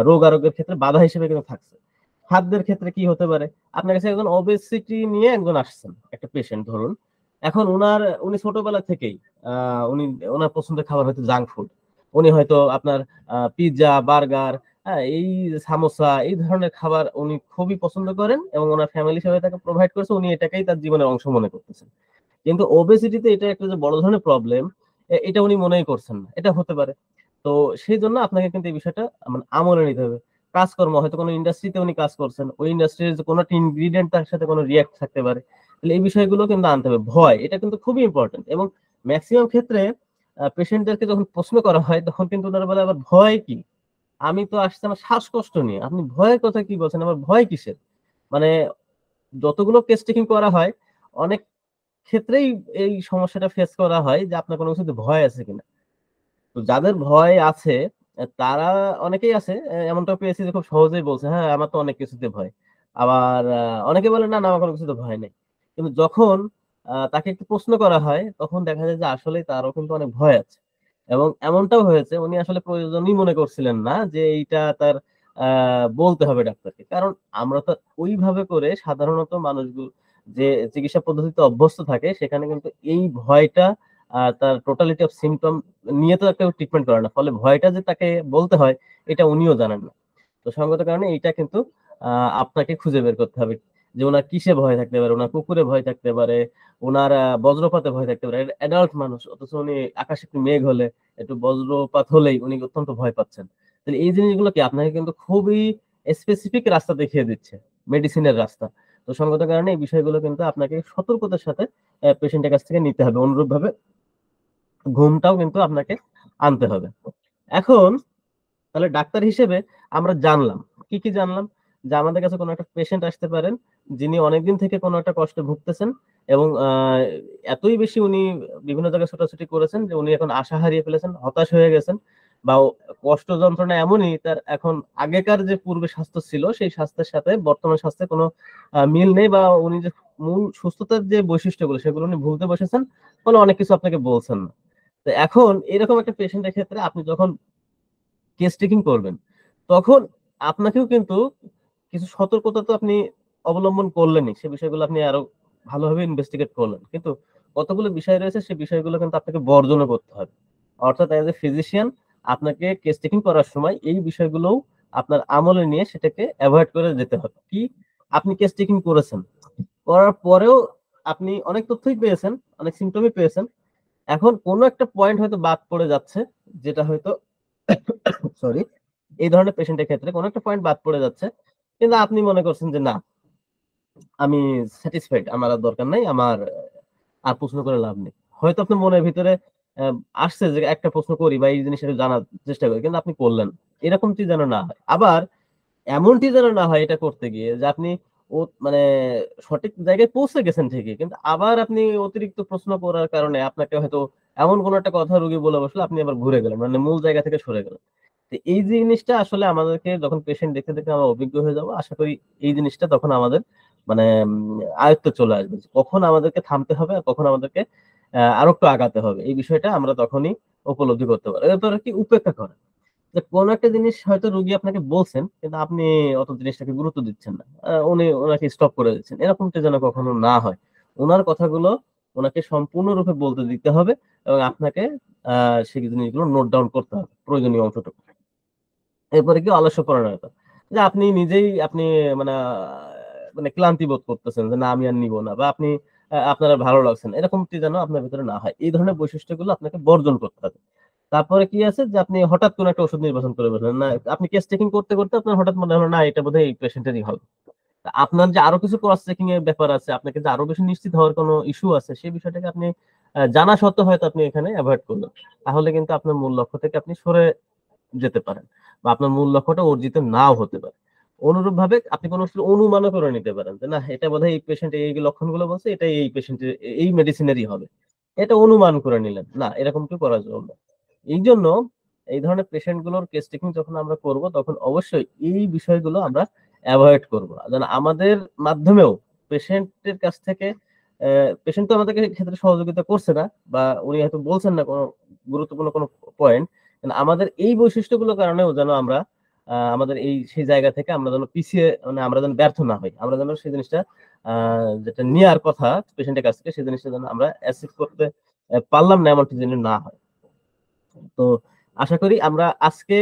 রোগ আরোগ্যের ক্ষেত্রে বাধা হিসেবে কিন্তু থাকছে। খাদ্যের ক্ষেত্রে কি হতে পারে, আপনার কাছে একজন ওবেসিটি নিয়ে একজন আসছেন, একটা পেশেন্ট ধরুন। এখন উনি ছোটবেলা থেকেই উনি ওনার পছন্দের খাবার হয়তো জাঙ্ক ফুড। উনি হয়তো আপনার পিৎজা, বার্গার, হ্যাঁ, এই সামোসা, এই ধরনের খাবার উনি খুবই পছন্দ করেন, এবং ওনার ফ্যামিলি সবাই তাকে প্রোভাইড করেছে, উনি এটাকেই তার জীবনের অংশ মনে করতেছেন। কিন্তু ওবেসিটিতে এটা একটা যে বড় ধরনের প্রবলেম, এটা উনি মনেই করছেন না, এটা হতে পারে। তো সেই জন্য আপনাকে কিন্তু এই বিষয়টা মানে আমলে নিতে হবে। কাজকর্ম হয়তো কোনো ইন্ডাস্ট্রিতে উনি কাজ করছেন, ওই ইন্ডাস্ট্রির যে কোনো একটা ইনগ্রিডিয়েন্ট তার সাথে কোনো রিয়াক্ট থাকতে পারে। তাহলে এই বিষয়গুলো কিন্তু আনতে হবে। ভয় এটা কিন্তু খুবই ইম্পর্টেন্ট, এবং ম্যাক্সিমাম ক্ষেত্রে পেশেন্টদেরকে যখন প্রশ্ন করা হয় তখন কিন্তু ওনারা বলে আবার ভয় কি, আমি তো আসছি আমার শ্বাসকষ্ট নিয়ে, আপনি ভয়ের কথা কি বলছেন, আমার ভয় কিসের? মানে যতগুলো কেস টেকিং করা হয় অনেক ক্ষেত্রেই এই সমস্যাটা ফেস করা হয় যে আপনার কোনো কিছুতে ভয় আছে কিনা। তো যাদের ভয় আছে তারা অনেকেই আছে, এমনটা পেয়েছি যে খুব সহজেই বলছে হ্যাঁ আমার তো অনেক কিছুতে ভয়। আবার অনেকে বলে না না আমার কোনো কিছুতে ভয় নেই। কিন্তু যখন তাকে একটু প্রশ্ন করা হয় তখন দেখা যায় যে আসলে তারও কিন্তু অনেক ভয় আছে। এবং এমনটাও হয়েছে উনি আসলে প্রয়োজনই মনে করছিলেন না যে এইটা তার বলতে হবে ডাক্তারকে। কারণ আমরা তো ওইভাবে করে সাধারণত মানুষগুলো যে চিকিৎসা পদ্ধতিতে অভ্যস্ত থাকে সেখানে কিন্তু এই ভয়টা তার টোটালিটি অফ সিম্পটম নিয়ে তো একটা ট্রিটমেন্ট করে না। ফলে ভয়টা যে তাকে বলতে হয় এটা উনিও জানেন না। তো সঙ্গত কারণে এইটা কিন্তু আপনাকে খুঁজে বের করতে হবে যে উনার কিসে ভয় থাকতে পারে। উনার কুকুরে ভয় থাকতে পারে, উনার বজ্রপাতে ভয় থাকতে পারে। অ্যাডাল্ট মানুষ, অথচ উনি আকাশে একটু মেঘ হলে, একটু বজ্রপাত হলেই উনি অত্যন্ত ভয় পাচ্ছেন। তাহলে এই জিনিসগুলো কি আপনাকে কিন্তু খুবই স্পেসিফিক রাস্তা দেখিয়ে দিচ্ছে, মেডিসিনের রাস্তা। তো সঙ্গত কারণে এই বিষয়গুলো কিন্তু আপনাকে সতর্কতার সাথে পেশেন্টের কাছ থেকে নিতে হবে। অনুরূপভাবে ঘুমটাও কিন্তু আপনাকে আনতে হবে। এখন তাহলে ডাক্তার হিসেবে আমরা জানলাম, কি কি জানলাম, যে আমাদের কাছে কোনো একটা পেশেন্ট আসতে পারেন যিনি অনেকদিন থেকে কোনো একটা কষ্টে ভুগতেছেন, এবং এতই বেশি উনি বিভিন্ন জায়গায় ছোটাছুটি করেছেন যে উনি এখন আশা হারিয়ে ফেলেছেন, হতাশ হয়ে গেছেন, বা কষ্ট যন্ত্রণা এমনই তার এখন আগেকার যে পূর্বে স্বাস্থ্য ছিল সেই স্বাস্থ্যের সাথে বর্তমান স্বাস্থ্যের কোনো মিল নেই, বা উনি যে মূল সুস্থতার যে বৈশিষ্ট্যগুলো সেগুলো উনি ভুলতে বসেছেন, ফলে অনেক কিছু আপনাকে বলছেন না। তো এখন এরকম একটা পেশেন্টের ক্ষেত্রে আপনি যখন কেস টেকিং করবেন তখন আপনাকেও কিন্তু কিছু সতর্কতা তো আপনি অবলম্বন করলেনই, সে বিষয়গুলো আপনি আরো ভালোভাবে ইনভেস্টিগেট করলেন, কিন্তু কতগুলো বিষয় রয়েছে সেই বিষয়গুলো কিন্তু আপনাকে বর্জনও করতে হবে। অর্থাৎ এজ এ ফিজিশিয়ান আপনাকে কেস টেকিং করার সময় এই বিষয়গুলোও আপনার আমলে নিয়ে সেটাকে অ্যাভয়েড করে যেতে হবে। কি, আপনি কেস টেকিং করেছেন, করার পরেও আপনি অনেক তথ্যই পেয়েছেন, অনেক সিমটমই পেয়েছেন, এখন কোন একটা পয়েন্ট হয়তো বাদ পড়ে যাচ্ছে, যেটা হয়তো সরি এই ধরনের পেশেন্টের ক্ষেত্রে কোন একটা পয়েন্ট বাদ পড়ে যাচ্ছে, কিন্তু আপনি মনে করছেন যে না আমি স্যাটিসফাইড, আমার আর দরকার নাই, আমার আর প্রশ্ন করে লাভ নেই। হয়তো আপনার মনের ভিতরে আহ, আসছে যে একটা প্রশ্ন করি বা এই জিনিসটা জানার চেষ্টা করি, কিন্তু আপনি করলেন। এরকমটি যেন না হয়। আবার এমনটি যেন না হয় এটা করতে গিয়ে যে আপনি ও মানে সঠিক জায়গায় পৌঁছে গেছেন ঠিকই, কিন্তু আবার আপনি অতিরিক্ত প্রশ্ন করার কারণে আপনাকে হয়তো এমন কোনো একটা কথা রোগী বলে বসলো, আপনি আবার ঘুরে গেলেন, মানে মূল জায়গা থেকে সরে গেলেন। তো এই জিনিসটা আসলে আমাদেরকে যখন পেশেন্ট দেখতে দেখতে আমরা অভিজ্ঞ হয়ে যাব, আশা করি এই জিনিসটা তখন আমাদের মানে আয়ত্তে চলে আসবে। কখন আমাদেরকে থামতে হবে আর কখন আমাদেরকে আরো একটু আগাতে হবে। এই বিষয়টা আমরা তখনই উপলব্ধি করতে পারি। এরপর কি উপেক্ষা করা। যে কোন একটা জিনিস হয়তো রোগী আপনাকে বলছেন, কিন্তু আপনি অত জিনিসটাকে গুরুত্ব দিচ্ছেন না। উনাকে স্টপ করে দিচ্ছেন। এরকমটা যেন কখনো না হয়। উনার কথাগুলো উনাকে সম্পূর্ণরূপে বলতে দিতে হবে এবং আপনাকে আ সেই জিনিসগুলো নোট ডাউন করতে হবে, প্রয়োজনীয় অংশটুকু। এরপরে কি অলস্যপরায়ণতা। যে আপনি নিজেই মানে মানে ক্লান্তি বোধ করতেছেন যে, "না আমি আর নিবো না" বা আপনি আপনার আর ভালো লাগছে না। এরকমটি যেন আপনার ভেতরে না হয়। এই ধরনের বৈশিষ্ট্যগুলো আপনাকে বর্জন করতে হবে। তারপরে কি আছে যে আপনি হঠাৎ কোন একটা ওষুধ নির্বাচন করে বসলেন। না আপনি কেস চেকিং করতে, করতে আপনার হঠাৎ মনে হলো না এটা বোধহয় এই পেশেন্টেরই হবে। আপনার যে আরো কিছু ক্রস চেকিং এর ব্যাপার আছে, আপনাকে যে আরো বেশি নিশ্চিত হওয়ার কোনো ইস্যু আছে, সেই বিষয়টাকে আপনি জানা সত্ত্বেও হয়তো আপনি এখানে এভয়েড করলেন। তাহলে কিন্তু আপনার মূল লক্ষ্য থেকে আপনি সরে যেতে পারেন বা আপনার মূল লক্ষ্যটা অর্জিত নাও হতে পারে। অনুরূপভাবে আপনি কোন কিছুর অনুমানও করে নিতে পারেন যে, না এটা বোধহয় এই পেশেন্টের এই লক্ষণগুলো বলছে, এটা এই পেশেন্টের এই মেডিসিনেরই হবে। এটা অনুমান করে নিলেন। না, এরকমটি করা যাবে না। এইজন্য এই ধরনের পেশেন্ট গুলোর কেস টেকিং যখন আমরা করব, তখন অবশ্যই এই বিষয়গুলো আমরা এভয়েড করব। যেন আমাদের মাধ্যমেও পেশেন্টের কাছ থেকে পেশেন্ট তো আমাদেরকে ক্ষেত্রে সহযোগিতা করছে না বা উনি হয়তো বলছেন না কোন গুরুত্বপূর্ণ কোন পয়েন্ট। কিন্তু আমাদের এই বৈশিষ্ট্যগুলোর কারণেও যেন আমরা আমাদের সেই জায়গা থেকে আমরা যেন পিছিয়ে মানে আমরা যেন ব্যর্থ না হই। আমরা যেন সেই জিনিসটা আ যেটা নেয়ার কথা পেশেন্টের কাছ থেকে সেই জিনিসটা যেন আমরা অ্যাচিভ করতে পারলাম না এমনটি যেন না হয়। তো আশা করি আমরা আজকে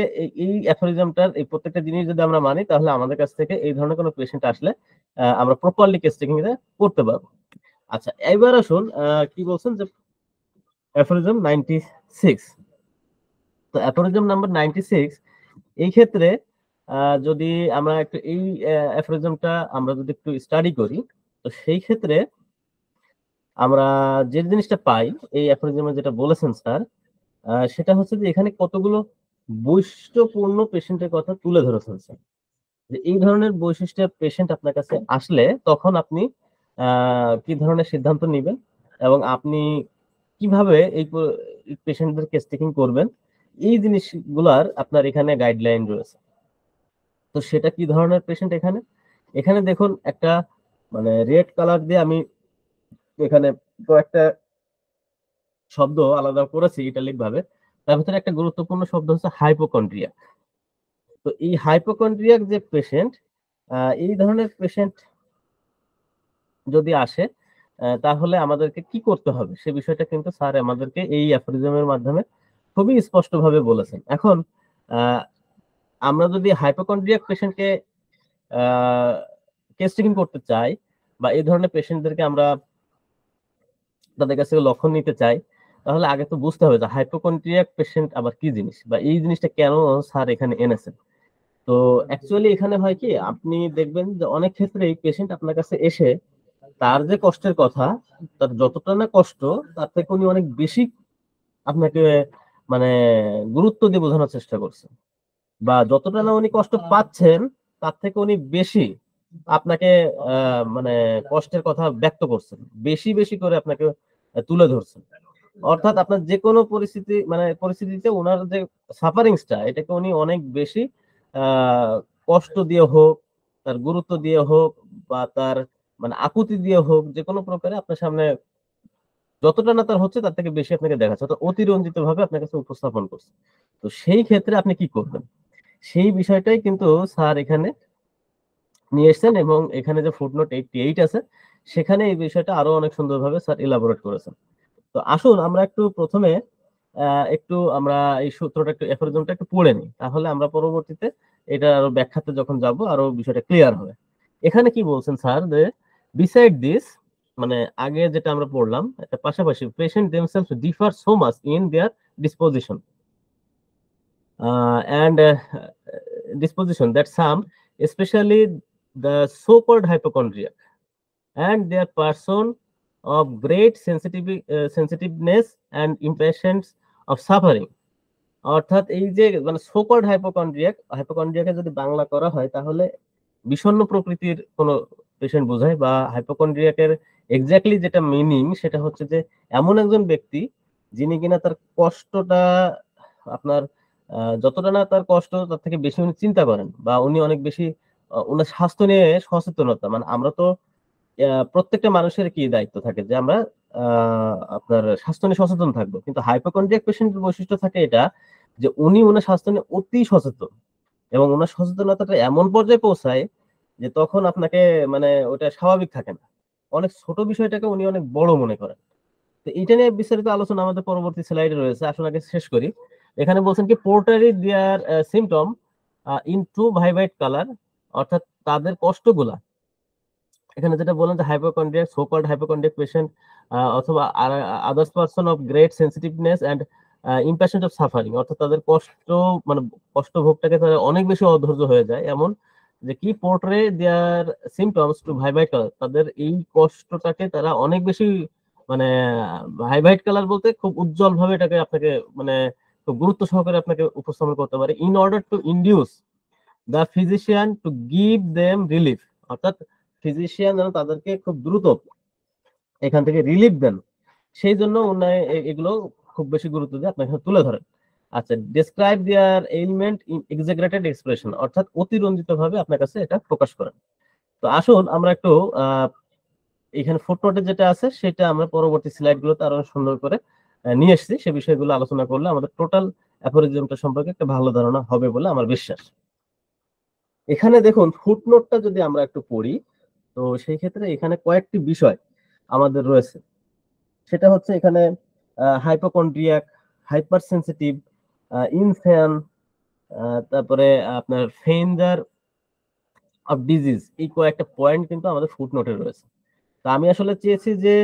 এই অ্যাফোরিজমটার এই প্রত্যেকটা জিনিস যদি আমরা মানি, তাহলে আমাদের কাছ থেকে এই ধরনের কোন পেশেন্ট আসলে আমরা প্রপারলি কেস টেকিং টা করতে পারব। আচ্ছা, এবার আসুন কি বলছেন যে অ্যাফোরিজম 96। তো অ্যাফোরিজম নাম্বার 96 এই ক্ষেত্রে আ যদি আমরা একটু এই অ্যাফোরিজমটা আমরা যদি একটু স্টাডি করি, তো সেই ক্ষেত্রে আমরা যে জিনিসটা পাই এই অ্যাফোরিজমে যেটা বলেছেন স্যার, সেটা হচ্ছে যে এখানে কতগুলো বৈশিষ্ট্যপূর্ণ পেশেন্টের কথা তুলে ধরেছেন স্যার। যে এই ধরনের বৈশিষ্ট্যের পেশেন্ট আপনার কাছে আসলে তখন আপনি আ কি ধরনের সিদ্ধান্ত নিবেন এবং আপনি কিভাবে এই পেশেন্টদের কেস টেকিং করবেন, এই জিনিসগুলার আপনার এখানে গাইডলাইন রয়েছে। তো সেটা কি ধরনের পেশেন্ট এখানে? এখানে দেখুন একটা মানে রেড কালার দিয়ে আমি এখানে কয়েকটা শব্দ আলাদা করেছি ইটালিক ভাবে। তার ভিতরে একটা গুরুত্বপূর্ণ শব্দ হচ্ছে হাইপোকন্ড্রিয়া। তো এই হাইপোকন্ড্রিয়াক যে পেশেন্ট, এই ধরনের পেশেন্ট যদি আসে, তাহলে আমাদেরকে কি করতে হবে? সে বিষয়টা কিন্তু স্যার আমাদেরকে এই অ্যাফোরিজম এর মাধ্যমে খুবই স্পষ্টভাবে বলেছেন। এখন আ আমরা যদি হাইপোকন্ড্রিয়াক পেশেন্টকে আ কেস টেকিং করতে চাই বা এই ধরনের পেশেন্টদেরকে আমরা তাদের কাছ থেকে লক্ষণ নিতে চাই, তাহলে আগে তো বুঝতে হবে যে হাইপোকন্ড্রিয়াক পেশেন্ট আবার কি জিনিস বা এই জিনিসটা কেন স্যার এখানে এনেছেন। তো অ্যাকচুয়ালি এখানে হয় কি আপনি দেখবেন যে অনেক ক্ষেত্রেই পেশেন্ট আপনার কাছে এসে তার যে কষ্টের কথা, তার যতটা না কষ্ট তার থেকে উনি অনেক বেশি আপনাকে মানে গুরুত্ব দিয়ে বোঝানোর চেষ্টা করছে। বা যতটা না উনি কষ্ট পাচ্ছেন, তার থেকে উনি বেশি আপনাকে আ মানে কষ্টের কথা ব্যক্ত করছেন। বেশি, বেশি করে আপনাকে তুলে ধরছেন। অর্থাৎ আপনার যেকোনো পরিস্থিতিতে উনার যে সাফারিংস টা এটাকে উনি অনেক বেশি আ কষ্ট দিয়ে হোক, তার গুরুত্ব দিয়ে হোক বা তার মানে আকুতি দিয়ে হোক, যেকোনো প্রকারে আপনার সামনে যতটা না তার হচ্ছে তার থেকে বেশি আপনাকে দেখাচ্ছে। অর্থাৎ অতিরঞ্জিতভাবে আপনার কাছে উপস্থাপন করছে। তো সেই ক্ষেত্রে আপনি কি করবেন? সেই বিষয়টাই কিন্তু স্যার এখানে নিয়ে এসছেন এবং এখানে যে ফুটনোট 88 আছে, সেখানে এই বিষয়টা আরো অনেক সুন্দরভাবে স্যার এলাবোরেট করেছেন। তো আসুন আমরা একটু ১ম এ একটু আমরা এই সূত্রটা একটু অ্যাফোরিজমটা একটু পড়ে নিই। তাহলে আমরা পরবর্তীতে এটা আরো ব্যাখ্যাতে যখন যাবো আরো বিষয়টা ক্লিয়ার হবে। এখানে কি বলছেন স্যার যে, beside this মানে আগে যেটা আমরা পড়লাম, এটার পাশাপাশি patient themselves differ so much in their disposition and disposition that some, especially the so-called hypochondriac and their person of great sensitiveness and impatience of suffering অর্থাৎ এই যে মানে সো কল্ড হাইপোকন্ড্রিয়াক, হাইপোকন্ড্রিয়াকে যদি বাংলা করা হয় তাহলে বিষণ্ণ প্রকৃতির কোন পেশেন্ট বোঝায়, বা হাইপোকন্ড্রিয়াকের এক্স্যাক্টলি যেটা মিনিং সেটা হচ্ছে যে এমন একজন ব্যক্তি যিনি কিনা তার কষ্টটা আপনার যতটা না তার কষ্ট তার থেকে বেশি উনি চিন্তা করেন, বা উনি অনেক বেশি উনার স্বাস্থ্য নিয়ে সচেতনতা। মানে আমরা তো প্রত্যেকটা মানুষের কি দায়িত্ব থাকে যে আমরা আপনার স্বাস্থ্য নিয়ে সচেতন থাকবো। কিন্তু হাইপোকন্ড্রিয়াক পেশেন্টের বৈশিষ্ট্য থাকে এটা যে উনি উনার স্বাস্থ্য নিয়ে অতি সচেতন, এবং উনার সচেতনতাটা এমন পর্যায়ে পৌঁছায় যে তখন আপনাকে মানে ওটা স্বাভাবিক থাকে না। অনেক ছোট বিষয়টাকে উনি অনেক বড় মনে করেন। তো এইটা নিয়ে বিস্তারিত আলোচনা আমাদের পরবর্তী স্লাইডে রয়েছে। আসুন আগে শেষ করি। এখানে বলছেন কি portrait their symptom in too vibrate colour, অর্থাৎ তাদের কষ্টগুলা এখানে যেটা বললেন যে hypochondria, so called hypochondriac patient অথবা others person of great sensitiveness and impatience of suffering, অর্থাৎ তাদের কষ্ট মানে কষ্ট ভোগটাকে তারা অনেক বেশি অধৈর্য হয়ে যায়, এমন যে কি পোর্ট্রে দেয়ার সিম্পটমস টু ভাইব্রেট কালার, তাদের এই কষ্টটাকে তারা অনেক বেশি মানে ভাইব্রেট কালার বলতে খুব উজ্জ্বল ভাবে এটাকে আপনাকে মানে খুব গুরুত্ব সহকারে আপনাকে উপস্থাপন করতে পারে। In order to induce the physician to give them relief, অর্থাৎ ফিজিশিয়ান যেন তাদেরকে খুব দ্রুত এখান থেকে রিলিফ দেন, সেই জন্য উনি এগুলো খুব বেশি গুরুত্ব দিয়ে আপনাকে তুলে ধরেন। আচ্ছা, describe their element in exaggerated expression, অর্থাৎ অতিরঞ্জিত ভাবে আপনার কাছে এটা প্রকাশ করেন। তো আসুন আমরা একটু এখানে ফুটনোটে যেটা আছে সেটা আমরা পরবর্তী স্লাইডগুলোতে আরো সুন্দর করে নিয়ে এসেছি। সে বিষয়গুলো আলোচনা করলে আমাদের টোটাল অ্যাফোরিজমটা সম্পর্কে একটা ভালো ধারণা হবে বলে আমার বিশ্বাস। এখানে দেখুন ফুটনোটটা যদি আমরা একটু পড়ি, তো সেই ক্ষেত্রে এখানে কয়েকটি বিষয় আমাদের রয়েছে। সেটা হচ্ছে এখানে হাইপোকন্ড্রিয়াক, হাইপার সেনসিটিভ, ইনফ্যান, তারপরে আপনার ফেইনজার অফ ডিজিজ, এই কয়েকটা পয়েন্ট কিন্তু আমাদের ফুটনোটে রয়েছে। তো আমি আসলে চেয়েছি যে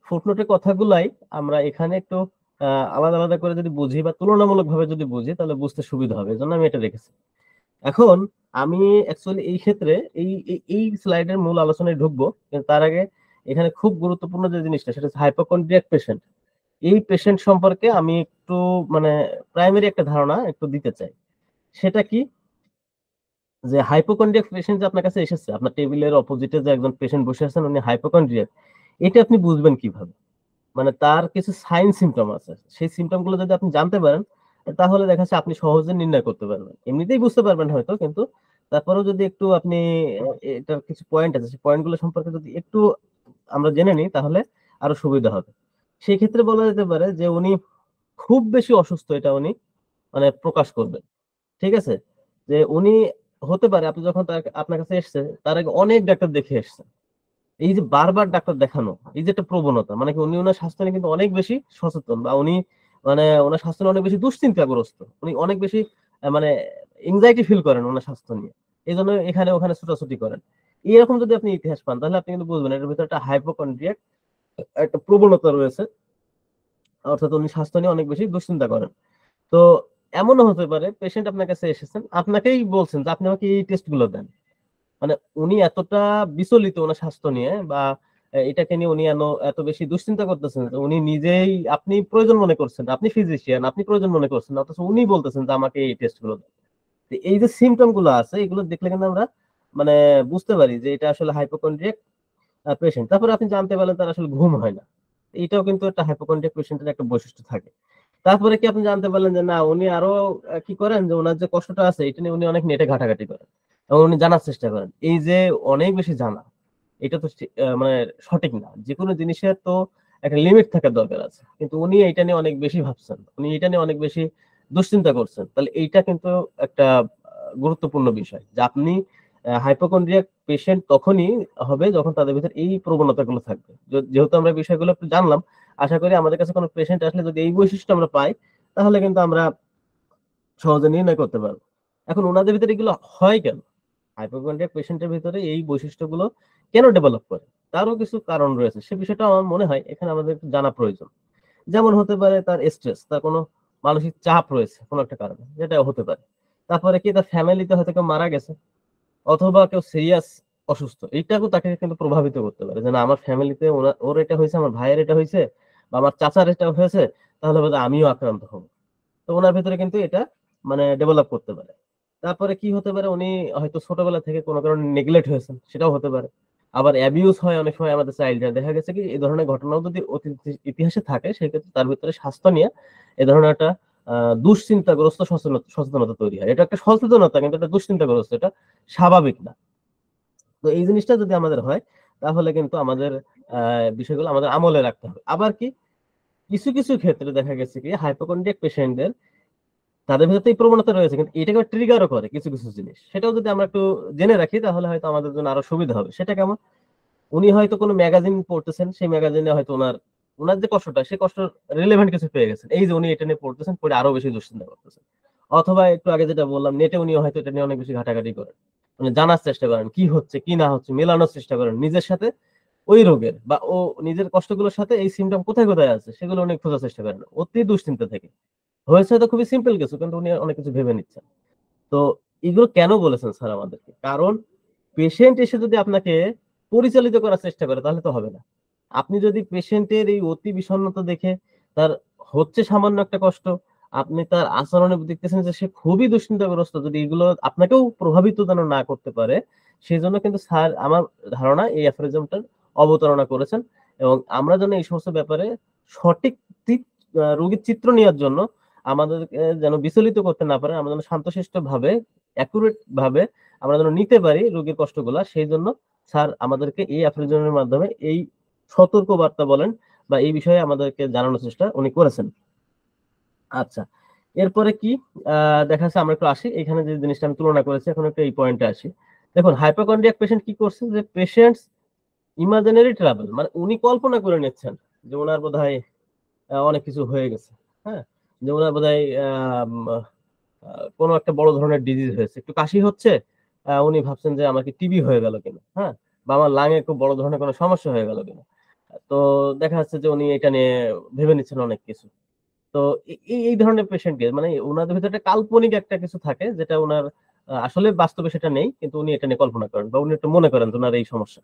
ফুটনোটের কথাগুলাই আমরা এখানে একটু আলাদা আলাদা করে যদি বুঝি বা তুলনামূলকভাবে যদি বুঝি তাহলে বুঝতে সুবিধা হবে, এজন্য আমি এটা রেখেছি। এখন আমি অ্যাকচুয়ালি এই ক্ষেত্রে এই স্লাইডের মূল আলোচনায় ঢুকবো, কিন্তু তার আগে এখানে খুব গুরুত্বপূর্ণ যে জিনিসটা সেটা হচ্ছে হাইপোকন্ড্রিয়াক পেশেন্ট। এই পেশেন্ট সম্পর্কে আমি একটু মানে প্রাইমারি একটা ধারণা একটু দিতে চাই। সেটা কি, যে হাইপোকন্ড্রিয়াক পেশেন্ট যে আপনার কাছে এসেছে, আপনার টেবিলের অপোজিটে যে একজন পেশেন্ট বসে আছেন উনি হাইপোকন্ড্রিয়াক, এটা আপনি বুঝবেন কিভাবে? মানে তার কিছু সাইন সিম্পটম আছে। সেই সিম্পটম গুলো যদি আপনি জানতে পারেন, তাহলে দেখা যাচ্ছে আপনি সহজে নির্ণয় করতে পারবেন। এমনিতেই বুঝতে পারবেন হয়তো, কিন্তু তারপরেও যদি একটু আপনি এটার কিছু পয়েন্ট আছে, সেই পয়েন্ট গুলো সম্পর্কে যদি একটু আমরা জেনে নিই তাহলে আরো সুবিধা হবে। সেই ক্ষেত্রে বলা যেতে পারে যে উনি খুব বেশি অসুস্থ, এটা উনি মানে প্রকাশ করবেন। ঠিক আছে? যে উনি হতে পারে আপনি যখন আপনার কাছে এসছে তার আগে অনেক ডাক্তার দেখে এসছেন। এই যে বারবার ডাক্তার দেখানো, এই যে একটা প্রবণতা, মানে কি উনি উনার স্বাস্থ্য নিয়ে কিন্তু অনেক বেশি সচেতন, বা উনি মানে উনার স্বাস্থ্য নিয়ে অনেক বেশি দুশ্চিন্তাগ্রস্ত। উনি অনেক বেশি মানে এনক্সাইটি ফিল করেন উনার স্বাস্থ্য নিয়ে। এজন্য এখানে ওখানে ছুটাছুটি করেন। এরকম যদি আপনি ইতিহাস পান তাহলে আপনি কিন্তু বুঝবেন এটার ভিতরে একটা হাইপোকন্ড্রিয়াক একটা প্রবণতা রয়েছে। অর্থাৎ উনি স্বাস্থ্য নিয়ে অনেক বেশি দুশ্চিন্তা করেন। তো এমনও হতে পারে পেশেন্ট আপনার কাছে এসেছেন, আপনাকেই বলছেন যে আপনি আমাকে এই টেস্ট গুলো দেন। মানে উনি এতটা বিচলিত ওনার স্বাস্থ্য নিয়ে, বা এটাকে নিয়ে উনি এত বেশি দুশ্চিন্তা করতেছেন যে উনি নিজেই আপনি প্রয়োজন মনে করছেন, আপনি ফিজিশিয়ান, আপনি প্রয়োজন মনে করছেন, অথচ উনি বলতেছেন যে আমাকে এই টেস্ট গুলো দেন। তো এই যে সিমটম গুলো আছে এগুলো দেখলে কিন্তু আমরা মানে বুঝতে পারি যে এটা আসলে হাইপোকন্ড্রিয়াক পেশেন্ট। তারপরে আপনি জানতে পারলেন তার আসলে ঘুম হয় না। এটাও কিন্তু একটা হাইপোকন্ড্রিয়াক পেশেন্টের একটা বৈশিষ্ট্য থাকে। তারপরে কি আপনি জানতে পারলেন যে না উনি আরো কি করেন, যে উনার যে কষ্টটা আছে এটা নিয়ে উনি অনেক নেটে ঘাটাঘাটি করেন এবং উনি জানার চেষ্টা করেন। এই যে অনেক বেশি জানা, এটা তো মানে সঠিক না। যেকোনো জিনিসের তো একটা লিমিট থাকার দরকার আছে। কিন্তু উনি এইটা নিয়ে অনেক বেশি ভাবছেন। উনি এটা নিয়ে অনেক বেশি দুশ্চিন্তা করছেন। তাহলে এইটা কিন্তু একটা গুরুত্বপূর্ণ বিষয়। যে আপনি হাইপোকন্ড্রিয়াক পেশেন্ট তখনই হবে যখন তাদের ভিতরে এই প্রবণতাগুলো থাকবে। যেহেতু আমরা বিষয়গুলো একটু জানলাম, আশা করি আমাদের কাছে কোনো পেশেন্ট আসলে যদি এই বৈশিষ্ট্য আমরা পাই, তাহলে কিন্তু আমরা সহজে নির্ণয় করতে পারবো। এখন উনাদের ভিতরে এগুলো হয় কেন? হাইপোকন্ড্রিয়াক পেশেন্টের ভিতরে এই বৈশিষ্ট্যগুলো কেন ডেভেলপ করে? তারও কিছু কারণ রয়েছে। সে বিষয়টা আমার মনে হয় এখানে আমাদের একটু জানা প্রয়োজন। যেমন হতে পারে তার স্ট্রেস, তার কোনো মানসিক চাপ রয়েছে কোনো একটা কারণে, যেটাও হতে পারে। তারপরে কি তার ফ্যামিলিতে হয়তো কেউ মারা গেছে, অথবা কেউ সিরিয়াস অসুস্থ। এইটাও তাকে কিন্তু প্রভাবিত করতে পারে। যে না আমার ফ্যামিলিতে ওর এটা হইছে, আমার ভাইয়ের এটা হইছে, বা আমার চাচার এটা হয়েছে, তাহলে বোধহয় আমিও আক্রান্ত হব। তো উনার ভেতরে কিন্তু এটা মানে ডেভেলপ করতে পারে। তারপরে কি হতে পারে, উনি হয়তো ছোটবেলা থেকে কোনো কারণে নেগলেক্ট হয়েছেন, সেটাও হতে পারে। আবার অ্যাবিউজ হয় অনেক সময় আমাদের চাইল্ডরা। দেখা গেছে কি এই ধরনের ঘটনাও যদি অতীত ইতিহাসে থাকে সেক্ষেত্রে তার ভিতরে স্বাস্থ্য নিয়ে এ ধরনের একটা দুশ্চিন্তাগ্রস্ত সচেতনতা তৈরি হয়। এটা একটা সচেতনতা কিন্তু এটা দুশ্চিন্তাগ্রস্ত, এটা স্বাভাবিক না। তো এই জিনিসটা যদি আমাদের হয় তাহলে কিন্তু আমাদের বিষয়গুলো আমাদের আমলে রাখতে হবে। আবার কি কিছু, কিছু ক্ষেত্রে দেখা গেছে কি হাইপোকন্ড্রিয়াক পেশেন্টদের তাদের ভেতরে তো এই প্রবণতা রয়েছে কিন্তু এটাকে ট্রিগারও করে কিছু, কিছু জিনিস। সেটাও যদি আমরা একটু জেনে রাখি তাহলে হয়তো আমাদের জন্য আরো সুবিধা হবে। সেটা কেমন? উনি হয়তো কোনো ম্যাগাজিন পড়তেছেন, সেই ম্যাগাজিনে হয়তো উনার যে কষ্টটা সেই কষ্ট রিলেভেন্ট কিছু পেয়ে গেছেন। এই যে উনি এটা নিয়ে পড়তেছেন, পড়ে আরো বেশি দুশ্চিন্তা করতেছেন। অথবা একটু আগে যেটা বললাম নেটে উনি হয়তো এটা নিয়ে অনেক বেশি ঘাটাঘাটি করেন। মানে জানার চেষ্টা করেন কি হচ্ছে, কি না হচ্ছে মেলানোর চেষ্টা করেন। নিজের সাথে ওই রোগের বা ও নিজের কষ্টগুলোর সাথে এই সিম্পটম কোথায়, কোথায় আছে সেগুলো উনি খোঁজার চেষ্টা করেন। অতি দুশ্চিন্তা থেকে। হয়েছে হয়তো খুবই সিম্পল কিছু কিন্তু উনি অনেক কিছু ভেবে নিচ্ছেন। তো এগুলো কেন বলেছেন স্যার আমাদেরকে? কারণ পেশেন্ট এসে যদি আপনাকে পরিচালিত করার চেষ্টা করে তাহলে তো হবে না। আপনি যদি পেশেন্টের এই অতি বিষণ্ণতা দেখে তার হচ্ছে সামান্য একটা কষ্ট, আপনি তার আচরণে দেখতেছেন যে সে খুবই দুশ্চিন্তাগ্রস্ত। যদি এগুলো আপনাকেও প্রভাবিত যেন না করতে পারে, সেজন্য কিন্তু স্যার আমার ধারণা এই অ্যাফোরিজমটার অবতারণা করেছেন এবং আমরা যেন এই সমস্ত ব্যাপারে সঠিক রোগীর চিত্র নেওয়ার জন্য আমাদেরকে যেন বিচলিত করতে না পারে, আমরা যেন শান্তশিষ্ট ভাবে অ্যাকুরেট ভাবে আমরা যেন নিতে পারি রোগীর কষ্টগুলা, সেই জন্য স্যার আমাদেরকে এই অ্যাফোরিজমের মাধ্যমে এই সতর্ক বার্তা বলেন বা এই বিষয়ে আমাদেরকে জানানোর চেষ্টা উনি করেছেন। আচ্ছা, এরপরে কি দেখা যাচ্ছে আমরা একটু আসি এখানে যে জিনিসটা আমি তুলনা করেছি এখন একটু এই পয়েন্টে আসি। দেখুন হাইপোকন্ড্রিয়াক পেশেন্ট কি করছে যে পেশেন্টস ইমাজিনারি ট্রাভেল মানে উনি কল্পনা করে নিচ্ছেন যে উনার বোধহয় অনেক কিছু হয়ে গেছে। হ্যাঁ? যে উনার বোধহয় কোনো একটা বড় ধরনের ডিজিজ হয়েছে। একটু কাশি হচ্ছে, উনি ভাবছেন যে আমার কি টিবি হয়ে গেল কিনা, হ্যাঁ? বা আমার লাংয়ে খুব বড় ধরনের কোনো সমস্যা হয়ে গেল কিনা। তো দেখা যাচ্ছে যে উনি এটা নিয়ে ভেবে নিচ্ছেন অনেক কিছু। তো এই ধরনের পেশেন্টকে মানে উনাদের ভিতরে একটা কাল্পনিক একটা কিছু থাকে যেটা উনার আসলে বাস্তবে সেটা নেই। কিন্তু উনি এটা নিয়ে কল্পনা করেন বা উনি একটু মনে করেন যে উনার এই সমস্যা।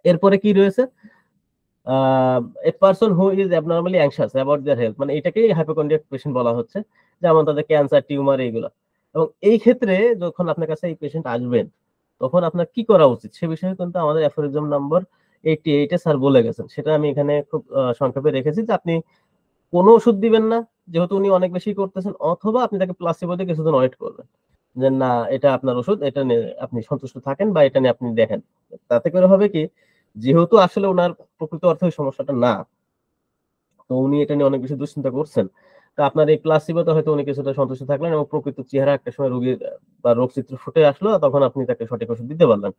এরপরে কি রয়েছে? Uh a person who is abnormally anxious about their health মানে এটাকেই হাইপোকন্ড্রিয়াক পেশেন্ট বলা হচ্ছে। যেমন তাদের ক্যান্সার, টিউমার এইগুলা। এবং এই ক্ষেত্রে যখন আপনার কাছে এই পেশেন্ট আসবেন, তখন আপনার কি করা উচিত? সে বিষয়ে কিন্তু আমাদের অ্যাফোরিজম নাম্বার 88 এ স্যার বলে গেছেন। সেটা আমি এখানে খুব সংক্ষেপে রেখেছি যে আপনি কোন ওষুধ দিবেন না। যেহেতু উনি অনেক বেশি করতেছেন অথবা আপনি তাকে প্লাসিবো দিয়ে কিছুদিন ওয়েট করবেন। যে না এটা আপনার ওষুধ, এটা নিয়ে আপনি সন্তুষ্ট থাকেন বা এটা নিয়ে আপনি দেখেন। তাতে করে হবে কি যেহেতু আসলে উনার প্রকৃত অর্থে ওই সমস্যাটা না। তো উনি এটা নিয়ে অনেক বেশি দুশ্চিন্তা করছেন। তো আপনার এই প্লাসিবোতে হয়তো উনি কিছুটা সন্তুষ্ট থাকলেন এবং প্রকৃত চেহারা একটা সময় রোগীর বা রোগচিত্র ফুটে আসলো তখন আপনি তাকে সঠিক ওষুধ দিতে পারলেন।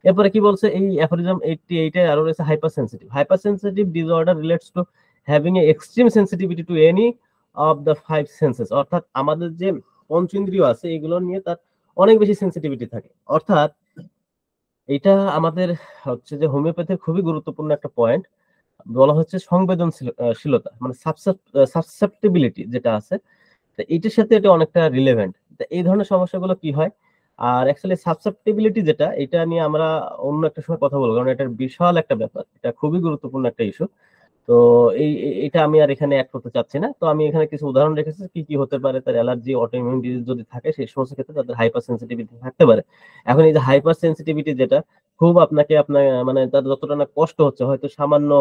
এরপরে কি বলছে এই অ্যাফোরিজম 88 এ আরো রয়েছে hypersensitive. Hypersensitive disorder relates to having a extreme sensitivity to any of the 5 senses. অর্থাৎ আমাদের যে পঞ্চেন্দ্রিয় আছে এগুলো নিয়ে তার অনেক বেশি সেনসিটিভিটি থাকে। অর্থাৎ এটা আমাদের হচ্ছে যে হোমিওপ্যাথির খুবই গুরুত্বপূর্ণ একটা পয়েন্ট। বলা হচ্ছে শীলতা মানে সাসসেপ্টিবিলিটি যেটা আছে তো এটার সাথে এটা অনেকটা রিলেভেন্ট। তো এই ধরনের সমস্যাগুলো কি হয়? আর অ্যাকচুয়ালি সাসসেপ্টিবিলিটি যেটা এটা নিয়ে আমরা অন্য একটা সময় কথা বলব। কারণ এটার বিশাল একটা ব্যাপার। এটা খুবই গুরুত্বপূর্ণ একটা ইস্যু। তো এটা আমি আর এখানে এড করতে চাচ্ছি না। তো আমি এখানে কিছু উদাহরণ রেখেছি কি, কি হতে পারে তার অ্যালার্জি, অটোইমিউন ডিজিজ যদি থাকে সেই সমস্ত ক্ষেত্রে তাদের হাইপার সেনসিটিভিটি থাকতে পারে। এখন এই যে হাইপার সেনসিটিভিটি যেটা খুব আপনার মানে তার যতটা না কষ্ট হচ্ছে হয়তো সামান্য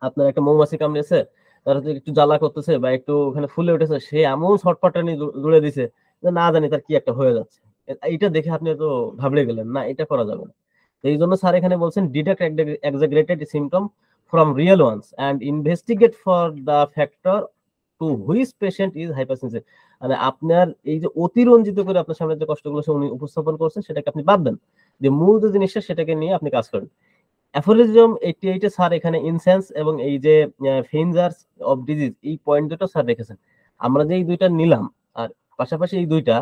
আপনার একটা মৌমাছি কামড়েছে, তার হচ্ছে একটু জ্বালা করতেছে বা একটু ওখানে ফুলে উঠেছে, সে এমন ছটফটানি জুড়ে দিছে যে না জানি তার কি একটা হয়ে যাচ্ছে। এইটা দেখে আপনি তো ঘাবড়ে গেলেন। না এটা করা যাবে না। তো এইজন্য স্যার এখানে বলছেন deduct exaggerated symptom from real ones and investigate for the factor to which patient is hypersensitive মানে আপনার এই যে অতিরঞ্জিত করে আপনার সামনে যে কষ্টগুলো উনি উপস্থাপন করছেন সেটাকে আপনি বাদ দেন। যে মূল যে জিনিসটা সেটাকে নিয়ে আপনি কাজ করেন। অ্যাফোরিজম 88 এ স্যার এখানে ইনসেন্স এবং এই যে ফেঞ্জার্স অফ ডিজিজ এই পয়েন্ট দুটো স্যার রেখেছেন। আমরা যে এই ২ টা নিলাম আর পাশাপাশি এই ২ টা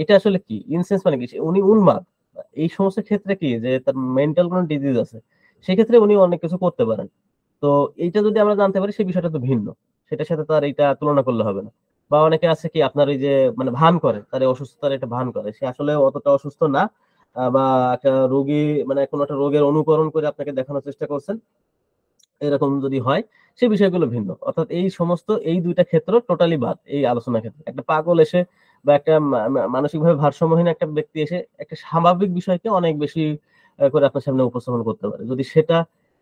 এটা আসলে কি? ইনসেন্স মানে কি? উনি উন্মাদ। এই সমস্ত ক্ষেত্রে কি যে তার মেন্টাল কোন ডিজিজ আছে। সেক্ষেত্রে উনি অনেক কিছু করতে পারেন। তো এইটা যদি আমরা জানতে পারি সেই বিষয়টা তো ভিন্ন। সেটার সাথে তো আর এইটা তুলনা করলে হবে না। বা অনেকে আছে কি আপনার এই যে মানে ভান করে, তার এই অসুস্থতার একটা ভান করে। সে আসলে অতটা অসুস্থ না। বা একটা রোগী মানে কোন একটা রোগের অনুকরণ করে আপনাকে দেখানোর চেষ্টা করছেন। এরকম যদি হয় সে বিষয়গুলো ভিন্ন। অর্থাৎ এই সমস্ত এই ২ টা ক্ষেত্র টোটালি বাদ এই আলোচনার ক্ষেত্রে। একটা পাগল এসে বা একটা মানসিকভাবে ভারসাম্যহীন একটা ব্যক্তি এসে একটা স্বাভাবিক বিষয়কে অনেক বেশি করে আপনার সামনে উপস্থাপন করতে পারে। যদি সেটা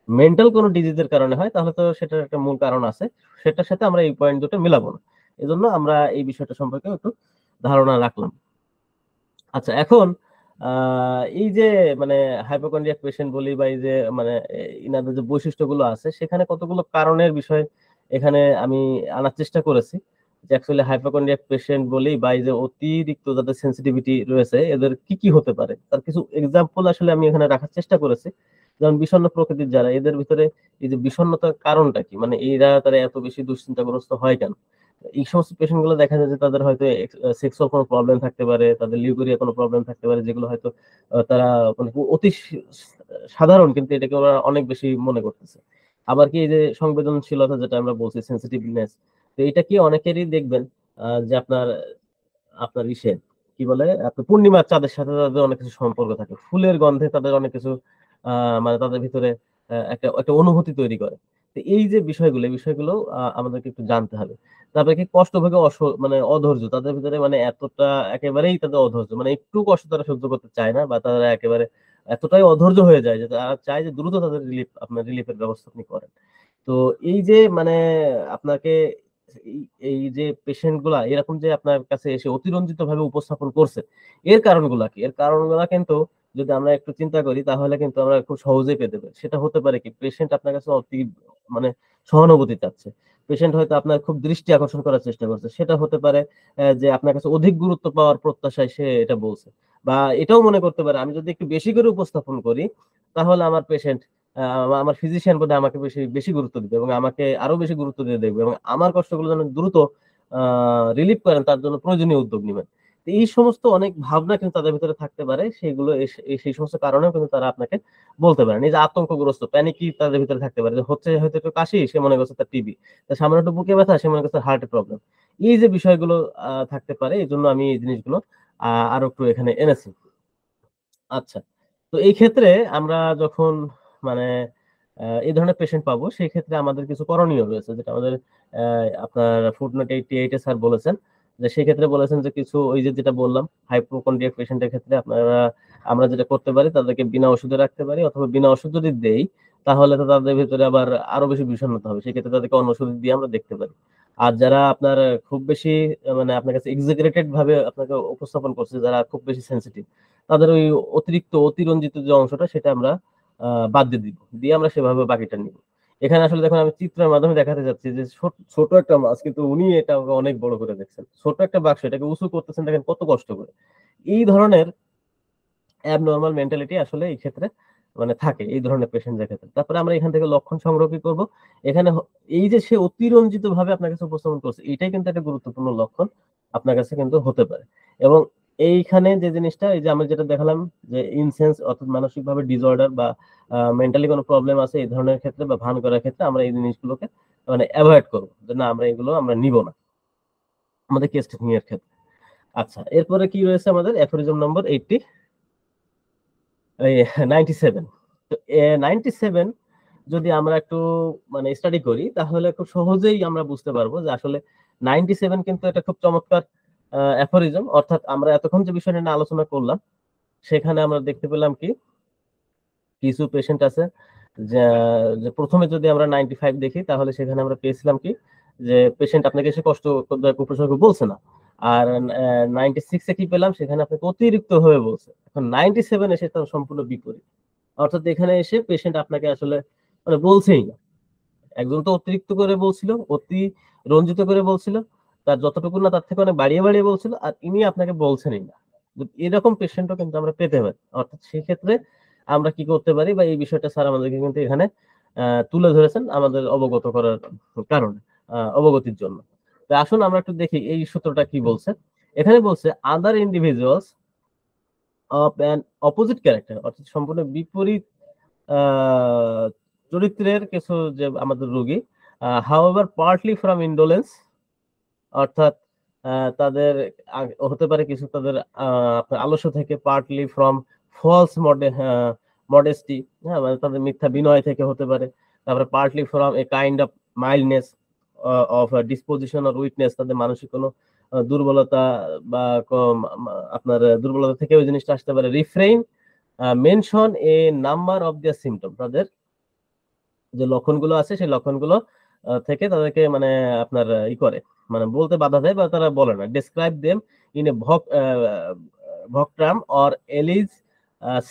মেন্টাল কোনো ডিজিজের কারণে হয় তাহলে তো সেটার একটা মূল কারণ আছে। সেটার সাথে আমরা এই পয়েন্ট দুটো মিলাবো না। এজন্য আমরা এই বিষয়টা সম্পর্কে একটু ধারণা রাখলাম। আচ্ছা এখন এই যে মানে হাইপোকন্ড্রিয়াক পেশেন্ট বলি বা এই যে মানে ইনাদের যে বৈশিষ্ট্যগুলো আছে সেখানে কতগুলো কারণের বিষয় এখানে আমি আনার চেষ্টা করেছি। যে অ্যাকচুয়ালি হাইপোকন্ড্রিয়াক পেশেন্ট বলি বা এই যে অতিরিক্ত যাদের সেনসিটিভিটি রয়েছে এদের কি হতে পারে? তার কিছু এক্সাম্পল আসলে আমি এখানে রাখার চেষ্টা করেছি। যেমন বিষণ্ণ প্রকৃতির যারা এদের ভিতরে এই যে বিষণ্ণতার কারণটা কি? মানে এরা তারা এত বেশি দুশ্চিন্তাগ্রস্ত হয় কেন? এই সমস্ত পেশেন্ট গুলো দেখা যায় যে তাদের হয়তো সেক্সুয়াল কোনো প্রবলেম থাকতে পারে, তাদের লিউকেরিয়া কোনো প্রবলেম থাকতে পারে যেগুলো হয়তো তারা মানে অতি সাধারণ কিন্তু এটাকে ওরা অনেক বেশি মনে করতেছে। আবার কি এই যে সংবেদনশীলতা যেটা আমরা বলছি সেনসিটিভনেস, তো এটা কি অনেকেরই দেখবেন যে আপনার আপনার ইসে কি বলে আপনার পূর্ণিমার চাঁদের সাথে তাদের অনেক কিছু সম্পর্ক থাকে। ফুলের গন্ধে তাদের অনেক কিছু মানে তাদের ভিতরে একটা একটা অনুভূতি তৈরি করে। তো এই যে বিষয়গুলো, এই বিষয়গুলো আমাদেরকে একটু জানতে হবে। তারপরে কি কষ্টভোগী মানে অধৈর্য। তাদের ভিতরে মানে এতটা একেবারেই তাদের অধৈর্য। মানে একটু কষ্ট তারা সহ্য করতে চায় না বা তারা একেবারে এতটাই অধৈর্য হয়ে যায় যে তারা চায় যে দ্রুত তাদের রিলিফের ব্যবস্থা আপনি করেন। তো এই যে মানে আপনাকে এই এই যে পেশেন্ট গুলা এরকম যে আপনার কাছে এসে অতিরঞ্জিত ভাবে উপস্থাপন করছে এর কারণগুলা কি? এর কারণগুলা কিন্তু যদি আমরা একটু চিন্তা করি তাহলে কিন্তু আমরা খুব সহজেই পেতে পারি। সেটা হতে পারে কি পেশেন্ট আপনার কাছে মানে সহানুভূতি চাচ্ছে। পেশেন্ট হয়তো আপনার খুব দৃষ্টি আকর্ষণ করার চেষ্টা করছে। সেটা হতে পারে যে আপনার কাছে অধিক গুরুত্ব পাওয়ার প্রত্যাশায় সে এটা বলছে। বা এটাও মনে করতে পারে আমি যদি একটু বেশি করে উপস্থাপন করি তাহলে আমার পেশেন্ট আমার ফিজিশিয়ান বোধহয় আমাকে বেশি গুরুত্ব দিবে এবং আমাকে আরো বেশি গুরুত্ব দিয়ে দেখবে এবং আমার কষ্টগুলো যেন দ্রুত রিলিফ করেন তার জন্য প্রয়োজনীয় উদ্যোগ নিবেন। তো এই সমস্ত অনেক ভাবনা কিন্তু তাদের ভিতরে থাকতে পারে। সেগুলো সেই সমস্ত কারণেও কিন্তু তারা আপনাকে বলতে পারেন। এই যে আতঙ্কগ্রস্ত প্যানিকই তাদের ভিতরে থাকতে পারে। যে হচ্ছে হয়তো একটু কাশি সে মনে করছে তার টিবি। তার সামান্য একটু বুকে ব্যথা সে মনে করছে হার্টের প্রবলেম। এই যে বিষয়গুলো থাকতে পারে এজন্য আমি এই জিনিসগুলো আরো একটু এখানে এনেছি। আচ্ছা। তো এই ক্ষেত্রে আমরা যখন মানে এই ধরনের পেশেন্ট পাবো, সেই ক্ষেত্রে আমাদের কিছু করণীয় রয়েছে। যেটা আমাদের অ্যা আপনার ফুটনোট 88 এ স্যার বলেছেন। যে সেক্ষেত্রে বলেছেন যে কিছু ওই যে যেটা বললাম, হাইপোকন্ড্রিয়াক পেশেন্ট এর ক্ষেত্রে আমরা যেটা করতে পারি তাদেরকে বিনা ওষুধে রাখতে পারি অথবা বিনা ওষুধ যদি দেই, তাহলে তো তাদের ভেতরে আবার আরো বেশি বিষণ্ণতা হবে। সেক্ষেত্রে তাদেরকে অন্য ওষুধ দিয়ে আমরা দেখতে পারি। আর যারা আপনার খুব বেশি মানে আপনার কাছে এক্সাজারেটেড ভাবে আপনাকে উপস্থাপন করছে, যারা খুব বেশি সেনসিটিভ তাদের ওই অতিরিক্ত অতিরঞ্জিত যে অংশটা সেটা আমরা বাদ দিয়ে দিব। দিয়ে আমরা সেভাবে বাকিটা নিব। এখানে আসলে দেখুন আমি চিত্রের মাধ্যমে দেখাতে চাচ্ছি যে ছোট একটা মাছ কিন্তু উনি এটা অনেক বড় করে দেখছেন। ছোট একটা বাক্স এটাকে উঁচু করতেছেন দেখেন কত কষ্ট করে। এই ধরনের অ্যাবনরমাল মেন্টালিটি আসলে এই ক্ষেত্রে মানে থাকে এই ধরনের পেশেন্টদের ক্ষেত্রে। তারপরে আমরা এখান থেকে লক্ষণ সংগ্রহ কি করব? এখানে এই যে সে অতিরঞ্জিতভাবে আপনার কাছে উপস্থাপন করছে, এটাই কিন্তু একটা গুরুত্বপূর্ণ লক্ষণ আপনার কাছে কিন্তু হতে পারে। এবং এইখানে যে জিনিসটা এই যে আমি যেটা দেখালাম যে ইনসেন্স অর্থাৎ মানসিকভাবে ডিসঅর্ডার বা মেন্টালি কোনো প্রবলেম আছে এই ধরনের ক্ষেত্রে বা ভান করার ক্ষেত্রে আমরা এই জিনিসগুলোকে মানে এভয়েড করব। যে না আমরা এগুলো আমরা নিব না। আমাদের কেস টেকিং এর ক্ষেত্রে। আচ্ছা, এরপরে কি রয়েছে আমাদের অ্যাফোরিজম নম্বর 80 এই 97 তো 97 যদি আমরা একটু মানে স্টাডি করি তাহলে খুব সহজেই আমরা বুঝতে পারবো যে আসলে 97 কিন্তু এটা খুব চমৎকার অ্যাফোরিজম অর্থাৎ আমরা এতক্ষণ যে বিষয়টা নিয়ে আলোচনা করলাম সেখানে আমরা দেখতে পেলাম কি কিছু পেশেন্ট আছে যে যে প্রথমে যদি আমরা 95 দেখি তাহলে সেখানে আমরা পেয়েছিলাম কি যে পেশেন্ট আপনাকে এসে কষ্টদায়ক উপসর্গ বলছে না। আর 96 এ কি পেলাম সেখানে আপনাকে অতিরিক্ত ভাবে বলছে। এখন 97 এসে তার সম্পূর্ণ বিপরীত। অর্থাৎ এখানে এসে পেশেন্ট আপনাকে আসলে মানে বলছেই না। একজন তো অতিরিক্ত করে বলছিল, অতি রঞ্জিত করে বলছিল। তার যতটুকু না তার থেকে অনেক বাড়িয়ে বলছিল। আর ইনি আপনাকে বলছেনই না। এরকম পেশেন্টও কিন্তু আমরা পেতে পারি। অর্থাৎ সেক্ষেত্রে আমরা কি করতে পারি বা এই বিষয়টা স্যার আমাদেরকে কিন্তু এখানে তুলে ধরেছেন আমাদের অবগত করার কারণে, অবগতির জন্য। তো আসুন আমরা একটু দেখি এই সূত্রটা কি বলছে। এখানে বলছে other individuals of an opposite character অর্থাৎ সম্পূর্ণ বিপরীত আ চরিত্রের কিছু যে আমাদের রোগী however partly from indolence অর্থাৎ আ তাদের আ হতে পারে কিছু তাদের আপনার আলস্য থেকে partly from false modesty হ্যাঁ? মানে তাদের মিথ্যা বিনয় থেকে হতে পারে। তারপরে partly from a kind of mildness of a disposition or weakness তাদের মানসিক কোনো দুর্বলতা বা আপনার দুর্বলতা থেকে ওই জিনিসটা আসতে পারে। refrain mention A number of the symptom, তাদের যে লক্ষণগুলো আছে সেই লক্ষণগুলো থেকে তাদেরকে মানে আপনার করে মানে বলতে বাধা দেয় বা তারা বলে না। Describe them in a vague or allege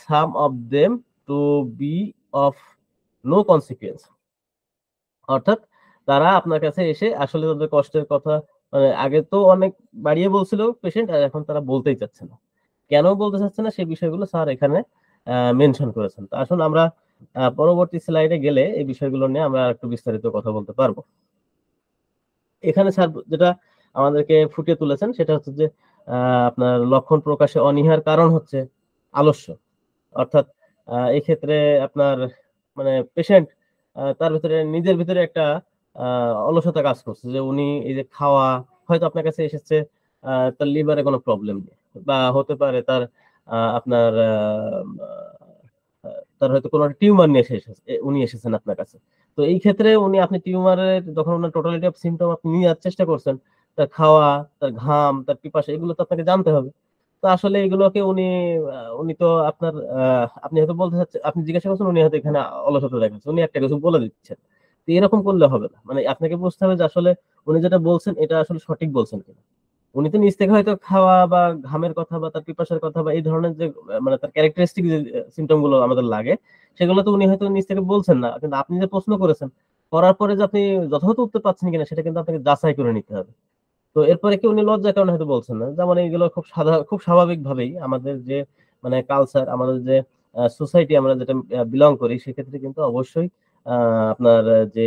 some of them to be of no consequence. অর্থাৎ তারা আপনার কাছে এসে আসলে তাদের কষ্টের কথা মানে আগে তো অনেক বাড়িয়ে বলছিল পেশেন্ট, আর এখন তারা বলতেই চাচ্ছে না। কেন বলতে চাচ্ছে না সেই বিষয়গুলো স্যার এখানে মেনশন করেছেন। তো আসুন আমরা পরবর্তী স্লাইডে গেলে এই বিষয়গুলো নিয়ে আমরা একটু বিস্তারিত কথা বলতে পারবো। এখানে স্যার যেটা আমাদেরকে ফুটিয়ে তুলেছেন সেটা হচ্ছে যে আপনার লক্ষণ প্রকাশে অনীহার কারণ হচ্ছে আলস্য। অর্থাৎ এই ক্ষেত্রে আপনার মানে পেশেন্ট তার ভিতরে নিজের ভিতরে একটা অলসতা কাজ করছে যে উনি এই যে খাওয়া হয়তো আপনার কাছে এসেছে তার লিভারে কোনো প্রবলেম নেই বা হতে পারে তার আপনার তার হয়তো কোনো টিউমার নিয়ে উনি এসেছেন আপনার কাছে। তো এই ক্ষেত্রে আপনি টিউমারের যখন উনার টোটালিটি অফ সিম্পটম আপনি নেওয়ার চেষ্টা করছেন, তার খাওয়া, তার ঘাম, তার পিপাসা এগুলো তো আপনাকে জানতে হবে। তো আসলে এগুলোকে উনি তো আপনার আপনি হয়তো বলতে চাচ্ছেন, আপনি জিজ্ঞাসা করছেন, উনি হয়তো এখানে অলসতা দেখাচ্ছেন। উনি একটা কিছু বলে দিচ্ছেন। তো এরকম করলে হবে না। মানে আপনাকে বুঝতে হবে যে আসলে উনি যেটা বলছেন এটা আসলে সঠিক বলছেন কিনা। উনি তো নিজ থেকে হয়তো খাওয়া বা ঘামের কথা বা তার পিপাসার কথা বা এই ধরনের যে মানে তার ক্যারেক্টারিস্টিক যে সিম্পটম গুলো আমাদের লাগে সেগুলো তো উনি হয়তো নিজ থেকে বলছেন না। কিন্তু আপনি যে প্রশ্ন করেছেন, করার পরে যে আপনি যথাযথ উত্তর পাচ্ছেন কিনা সেটা কিন্তু আপনাকে যাচাই করে নিতে হবে। তো এরপরে কি উনি লজ্জার কারণে হয়তো বলছেন না। যেমন এইগুলো খুব স্বাভাবিকভাবেই আমাদের যে মানে কালচার, আমাদের যে সোসাইটি আমরা যেটা বিলং করি সেক্ষেত্রে কিন্তু অবশ্যই আপনার যে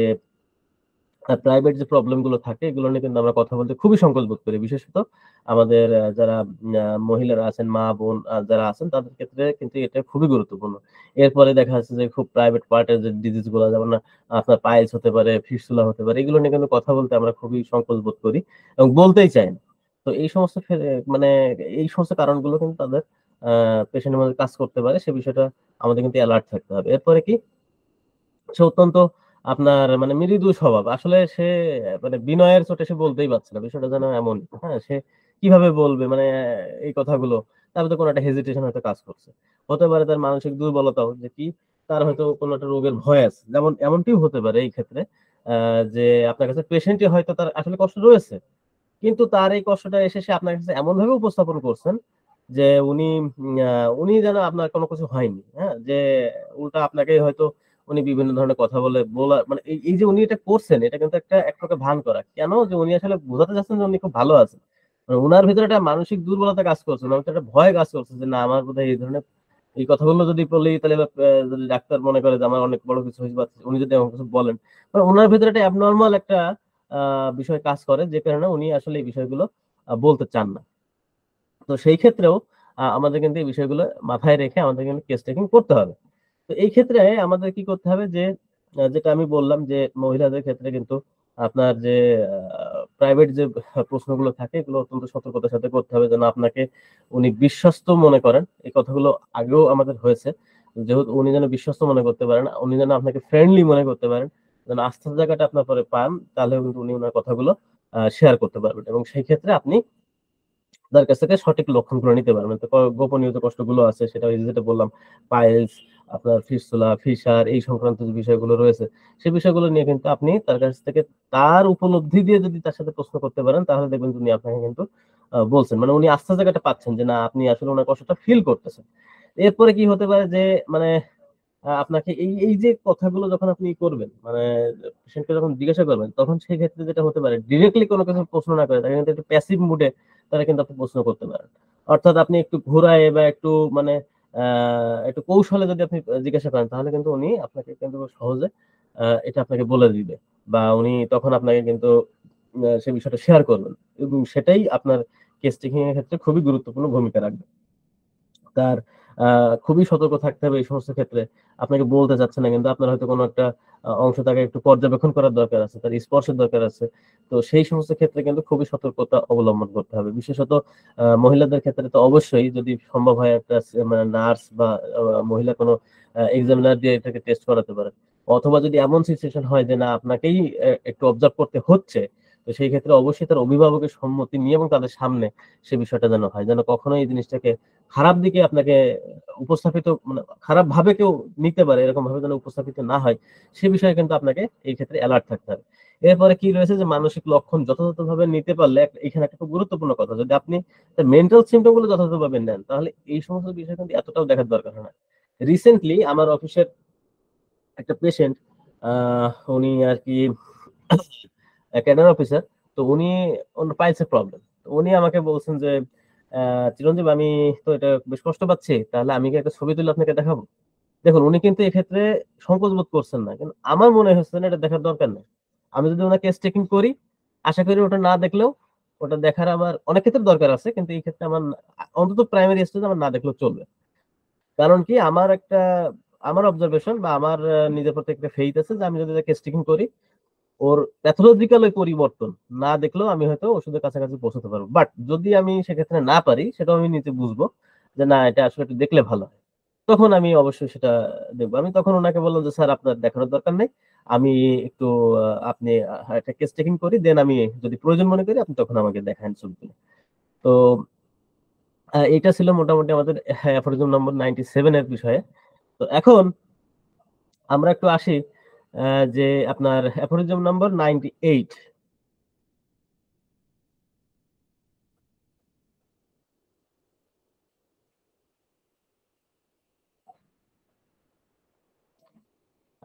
প্রাইভেট যে প্রবলেম গুলো থাকে এগুলো নিয়ে কিন্তু আমরা কথা বলতে খুবই সংকোচ বোধ করি। বিশেষত আমাদের যারা মহিলারা আছেন, মা-বোন যারা আছেন তাদের ক্ষেত্রে কিন্তু এটা খুবই গুরুত্বপূর্ণ। এরপরে দেখা যাচ্ছে যে খুব প্রাইভেট পার্টের যে ডিজিজ গুলো যেমন আপনার পাইলস হতে পারে, ফিস্টুলা হতে পারে। এগুলো নিয়ে কিন্তু কথা বলতে আমরা খুবই সংকোচ বোধ করি এবং বলতেই চাই না। তো এই সমস্ত মানে এই সমস্ত কারণগুলো কিন্তু তাদের পেশেন্টের মধ্যে কাজ করতে পারে। সে বিষয়টা আমাদের কিন্তু এলার্ট থাকতে হবে। এরপরে কি সে অত্যন্ত আপনার মানে মৃদু স্বভাব। আসলে সে মানে বিনয়ের চোটে সে বলতেই পারছে না। বিষয়টা যেন এমন। হ্যাঁ? সে কিভাবে বলবে? মানে এই কথাগুলো। তার ভেতরে কোনো একটা হেজিটেশন হয়তো কাজ করছে। হতে পারে তার মানসিক দুর্বলতাও যে কি তার হয়তো কোনো একটা রোগের ভয় আছে। যেমন এমনটিও হতে পারে এই ক্ষেত্রে আ যে আপনার কাছে পেশেন্টই হয়তো তার আসলে কষ্ট রয়েছে। কিন্তু তার এই কষ্টটা এসে সে আপনার কাছে এমনভাবে উপস্থাপন করছেন যে উনি যেন আপনার কোনো কিছু হয়নি। হ্যাঁ? যে উল্টা আপনাকে হয়তো উনি বিভিন্ন ধরনের কথা বলা মানে এই যে উনি এটা করছেন এটা কিন্তু এক প্রকার ভান করা। কেন? যে উনি আসলে বোঝাতে চাচ্ছেন যে উনি খুব ভালো আছেন। মানে উনার ভিতরে একটা মানসিক দুর্বলতা কাজ করছে। উনার ভিতরে একটা ভয় কাজ করছে যে না আমার বোধহয় এই ধরনের এই কথাগুলো যদি বলি তাহলে যদি ডাক্তার মনে করে যে আমার অনেক বড় কিছু হইছে বা উনি যদি এমন কিছু বলেন। মানে উনার ভিতরে একটা অ্যাবনরমাল একটা আ বিষয় কাজ করে যে কারণে উনি আসলে এই বিষয়গুলো বলতে চান না। তো সেই ক্ষেত্রেও আমাদের কিন্তু এই বিষয়গুলো মাথায় রেখে আমাদের কিন্তু কেস টেকিং করতে হবে। তো এই ক্ষেত্রে আমাদের কি করতে হবে যে যেটা আমি বললাম যে মহিলাদের ক্ষেত্রে কিন্তু আপনার যে আ প্রাইভেট যে প্রশ্নগুলো থাকে এগুলো অত্যন্ত সতর্কতার সাথে করতে হবে যেন আপনাকে উনি বিশ্বস্ত মনে করেন। এই কথাগুলো আগেও আমাদের হয়েছে। যেহেতু উনি যেন বিশ্বস্ত মনে করতে পারেন, উনি যেন আপনাকে ফ্রেন্ডলি মনে করতে পারেন, যেন আস্থার জায়গাটা আপনার পরে পান, তাহলেও কিন্তু উনি উনার কথাগুলো শেয়ার করতে পারবেন এবং সেই ক্ষেত্রে আপনি তার কাছ থেকে সঠিক লক্ষণগুলো নিতে পারবেন। তো গোপনীয় যে কষ্টগুলো আছে সেটা ওই যে যেটা বললাম পাইলস, আপনার ফিস্টুলা, ফিশার এই সংক্রান্ত যে বিষয়গুলো রয়েছে, সেই বিষয়গুলো নিয়ে কিন্তু আপনি তার কাছ থেকে তার উপলব্ধি দিয়ে যদি তার সাথে প্রশ্ন করতে পারেন তাহলে দেখবেন যে উনি আপনাকে কিন্তু বলছেন। মানে উনি আস্থার জায়গাটা পাচ্ছেন যে না আপনি আসলে উনার কষ্টটা ফিল করতেছেন। এরপরে কি হতে পারে যে মানে আপনাকে এই যে কথাগুলো যখন আপনি করবেন, মানে পেশেন্টকে যখন জিজ্ঞাসা করবেন, তখন সেক্ষেত্রে যেটা হতে পারে ডিরেক্টলি কোন কিছু প্রশ্ন না করে তাকে কিন্তু একটু প্যাসিভ মুড এ তারা কিন্তু আপনি প্রশ্ন করতে পারেন। অর্থাৎ আপনি একটু ঘুরায়ে বা একটু মানে আ একটু কৌশলে যদি আপনি জিজ্ঞাসা করেন তাহলে কিন্তু উনি আপনাকে কিন্তু সহজে এটা আপনাকে বলে দিবে। বা উনি তখন আপনাকে কিন্তু সে বিষয়টা শেয়ার করবেন। এবং সেটাই আপনার কেস টেকিং এর ক্ষেত্রে খুবই গুরুত্বপূর্ণ ভূমিকা রাখবে। তার আ খুবই সতর্ক থাকতে হবে এই সমস্ত ক্ষেত্রে। আপনাকে বলতে চাচ্ছে না কিন্তু আপনার হয়তো কোনো একটা অংশ তাকে একটু পর্যবেক্ষণ করার দরকার আছে। তার স্পর্শের দরকার আছে। তো সেই সমস্ত ক্ষেত্রে কিন্তু খুবই সতর্কতা অবলম্বন করতে হবে। বিশেষত মহিলাদের ক্ষেত্রে তো অবশ্যই যদি সম্ভব হয় একটা মানে নার্স বা মহিলা কোনো এক্সামিনার দিয়ে এটাকে টেস্ট করাতে পারেন। অথবা যদি এমন সিচুয়েশন হয় যে না আপনাকেই একটু অবজার্ভ করতে হচ্ছে, তো সেই ক্ষেত্রে অবশ্যই তার অভিভাবকের সম্মতি নিয়ে এবং তাদের সামনে সে বিষয়টা যেন হয়, যেন কখনোই এই জিনিসটাকে খারাপ দিকে আপনাকে উপস্থাপিত, মানে খারাপ ভাবে কেউ নিতে পারে এরকম ভাবে যেন উপস্থাপিত না হয়, সে বিষয়ে কিন্তু আপনাকে এই ক্ষেত্রে অ্যালার্ট থাকতে হবে। এরপরে কি রয়েছে যে মানসিক লক্ষণ যথাযথভাবে নিতে পারলে এখানে একটা খুব গুরুত্বপূর্ণ কথা, যদি আপনি মেন্টাল সিম্পটম গুলো যথাযথভাবে নেন তাহলে এই সমস্ত বিষয় কিন্তু এতটাও দেখার দরকার হয় না। রিসেন্টলি আমার অফিসের একটা পেশেন্ট, উনি আর কি ক্যাডার অফিসার, তো উনি পাইলসের প্রবলেম, তো উনি আমাকে বলছেন যে চিরঞ্জীব আমি তো এটা বেশ কষ্ট পাচ্ছি, তাহলে আমি কি একটা ছবি তুলে আপনাকে দেখাবো? দেখুন উনি কিন্তু এক্ষেত্রে সংকোচ বোধ করছেন না, কিন্তু আমার মনে হচ্ছে না এটা দেখার দরকার নেই। আমি যদি ওনাকে কেস টেকিং করি, আশা করি ওটা না দেখলেও, ওটা দেখার আমার অনেক ক্ষেত্রে দরকার আছে, কিন্তু এই ক্ষেত্রে আমার অন্তত প্রাইমারি স্টেজে আমার না দেখলেও চলবে। কারণ কি আমার অবজারভেশন বা আমার নিজের প্রতি একটা ফেইথ আছে যে আমি যদি কেস টেকিং করি, ওর প্যাথোলজিক্যাল ওই পরিবর্তন না দেখলেও আমি হয়তো ওষুধের কাছাকাছি পৌঁছাতে পারবো। বাট যদি আমি সেক্ষেত্রে না পারি, সেটাও আমি নিজে বুঝবো যে না এটা আসলে একটু দেখলে ভালো হয়। তখন আমি অবশ্যই সেটা দেখবো। আমি তখন ওনাকে বললাম যে স্যার আপনার দেখানোর দরকার নেই। আমি একটু আপনি একটা কেস টেকিং করি, দেন আমি যদি প্রয়োজন মনে করি আপনি তখন আমাকে দেখান ছবিগুলো। তো এটা ছিল মোটামুটি আমাদের অ্যাফোরিজম নম্বর 97 এর বিষয়ে। তো এখন আমরা একটু আসি যে আপনার অ্যাফোরিজম নম্বর 98।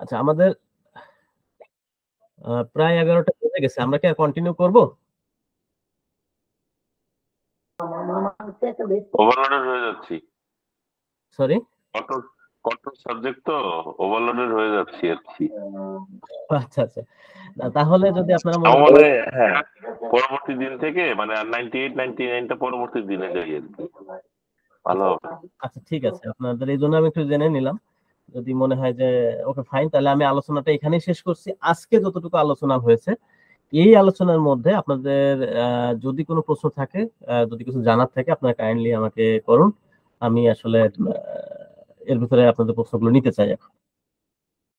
আচ্ছা, আমাদের প্রায় 11টা বেজে গেছে। আমরা কি আর কন্টিনিউ করব? ওভারলোডেড হয়ে যাচ্ছি। সরি। কঠোর কঠোর সাবজেক্ট তো, ওভারলোডেড হয়ে যাচ্ছি আর কি। আচ্ছা, আচ্ছা। না তাহলে যদি আপনারা মনে আমার করেন, মনে হয়, হ্যাঁ, পরবর্তী দিন থেকে মানে 98 99টা পরবর্তী দিনে যাই আর কি, ভালো আচ্ছা, হবে। আচ্ছা ঠিক আছে। আপনাদের এইজন্য আমি একটু জেনে নিলাম। যদি মনে হয় যে ওকে ফাইন, তাহলে আমি আলোচনাটা এখানেই শেষ করছি। আজকে যতটুকু আলোচনা হয়েছে, এই আলোচনার মধ্যে আপনাদের যদি কোনো প্রশ্ন থাকে, যদি কিছু জানার থাকে আপনারা কাইন্ডলি আমাকে করুন। আমি আসলে এর ভিতরে আপনাদের প্রশ্নগুলো নিতে চাই এখন।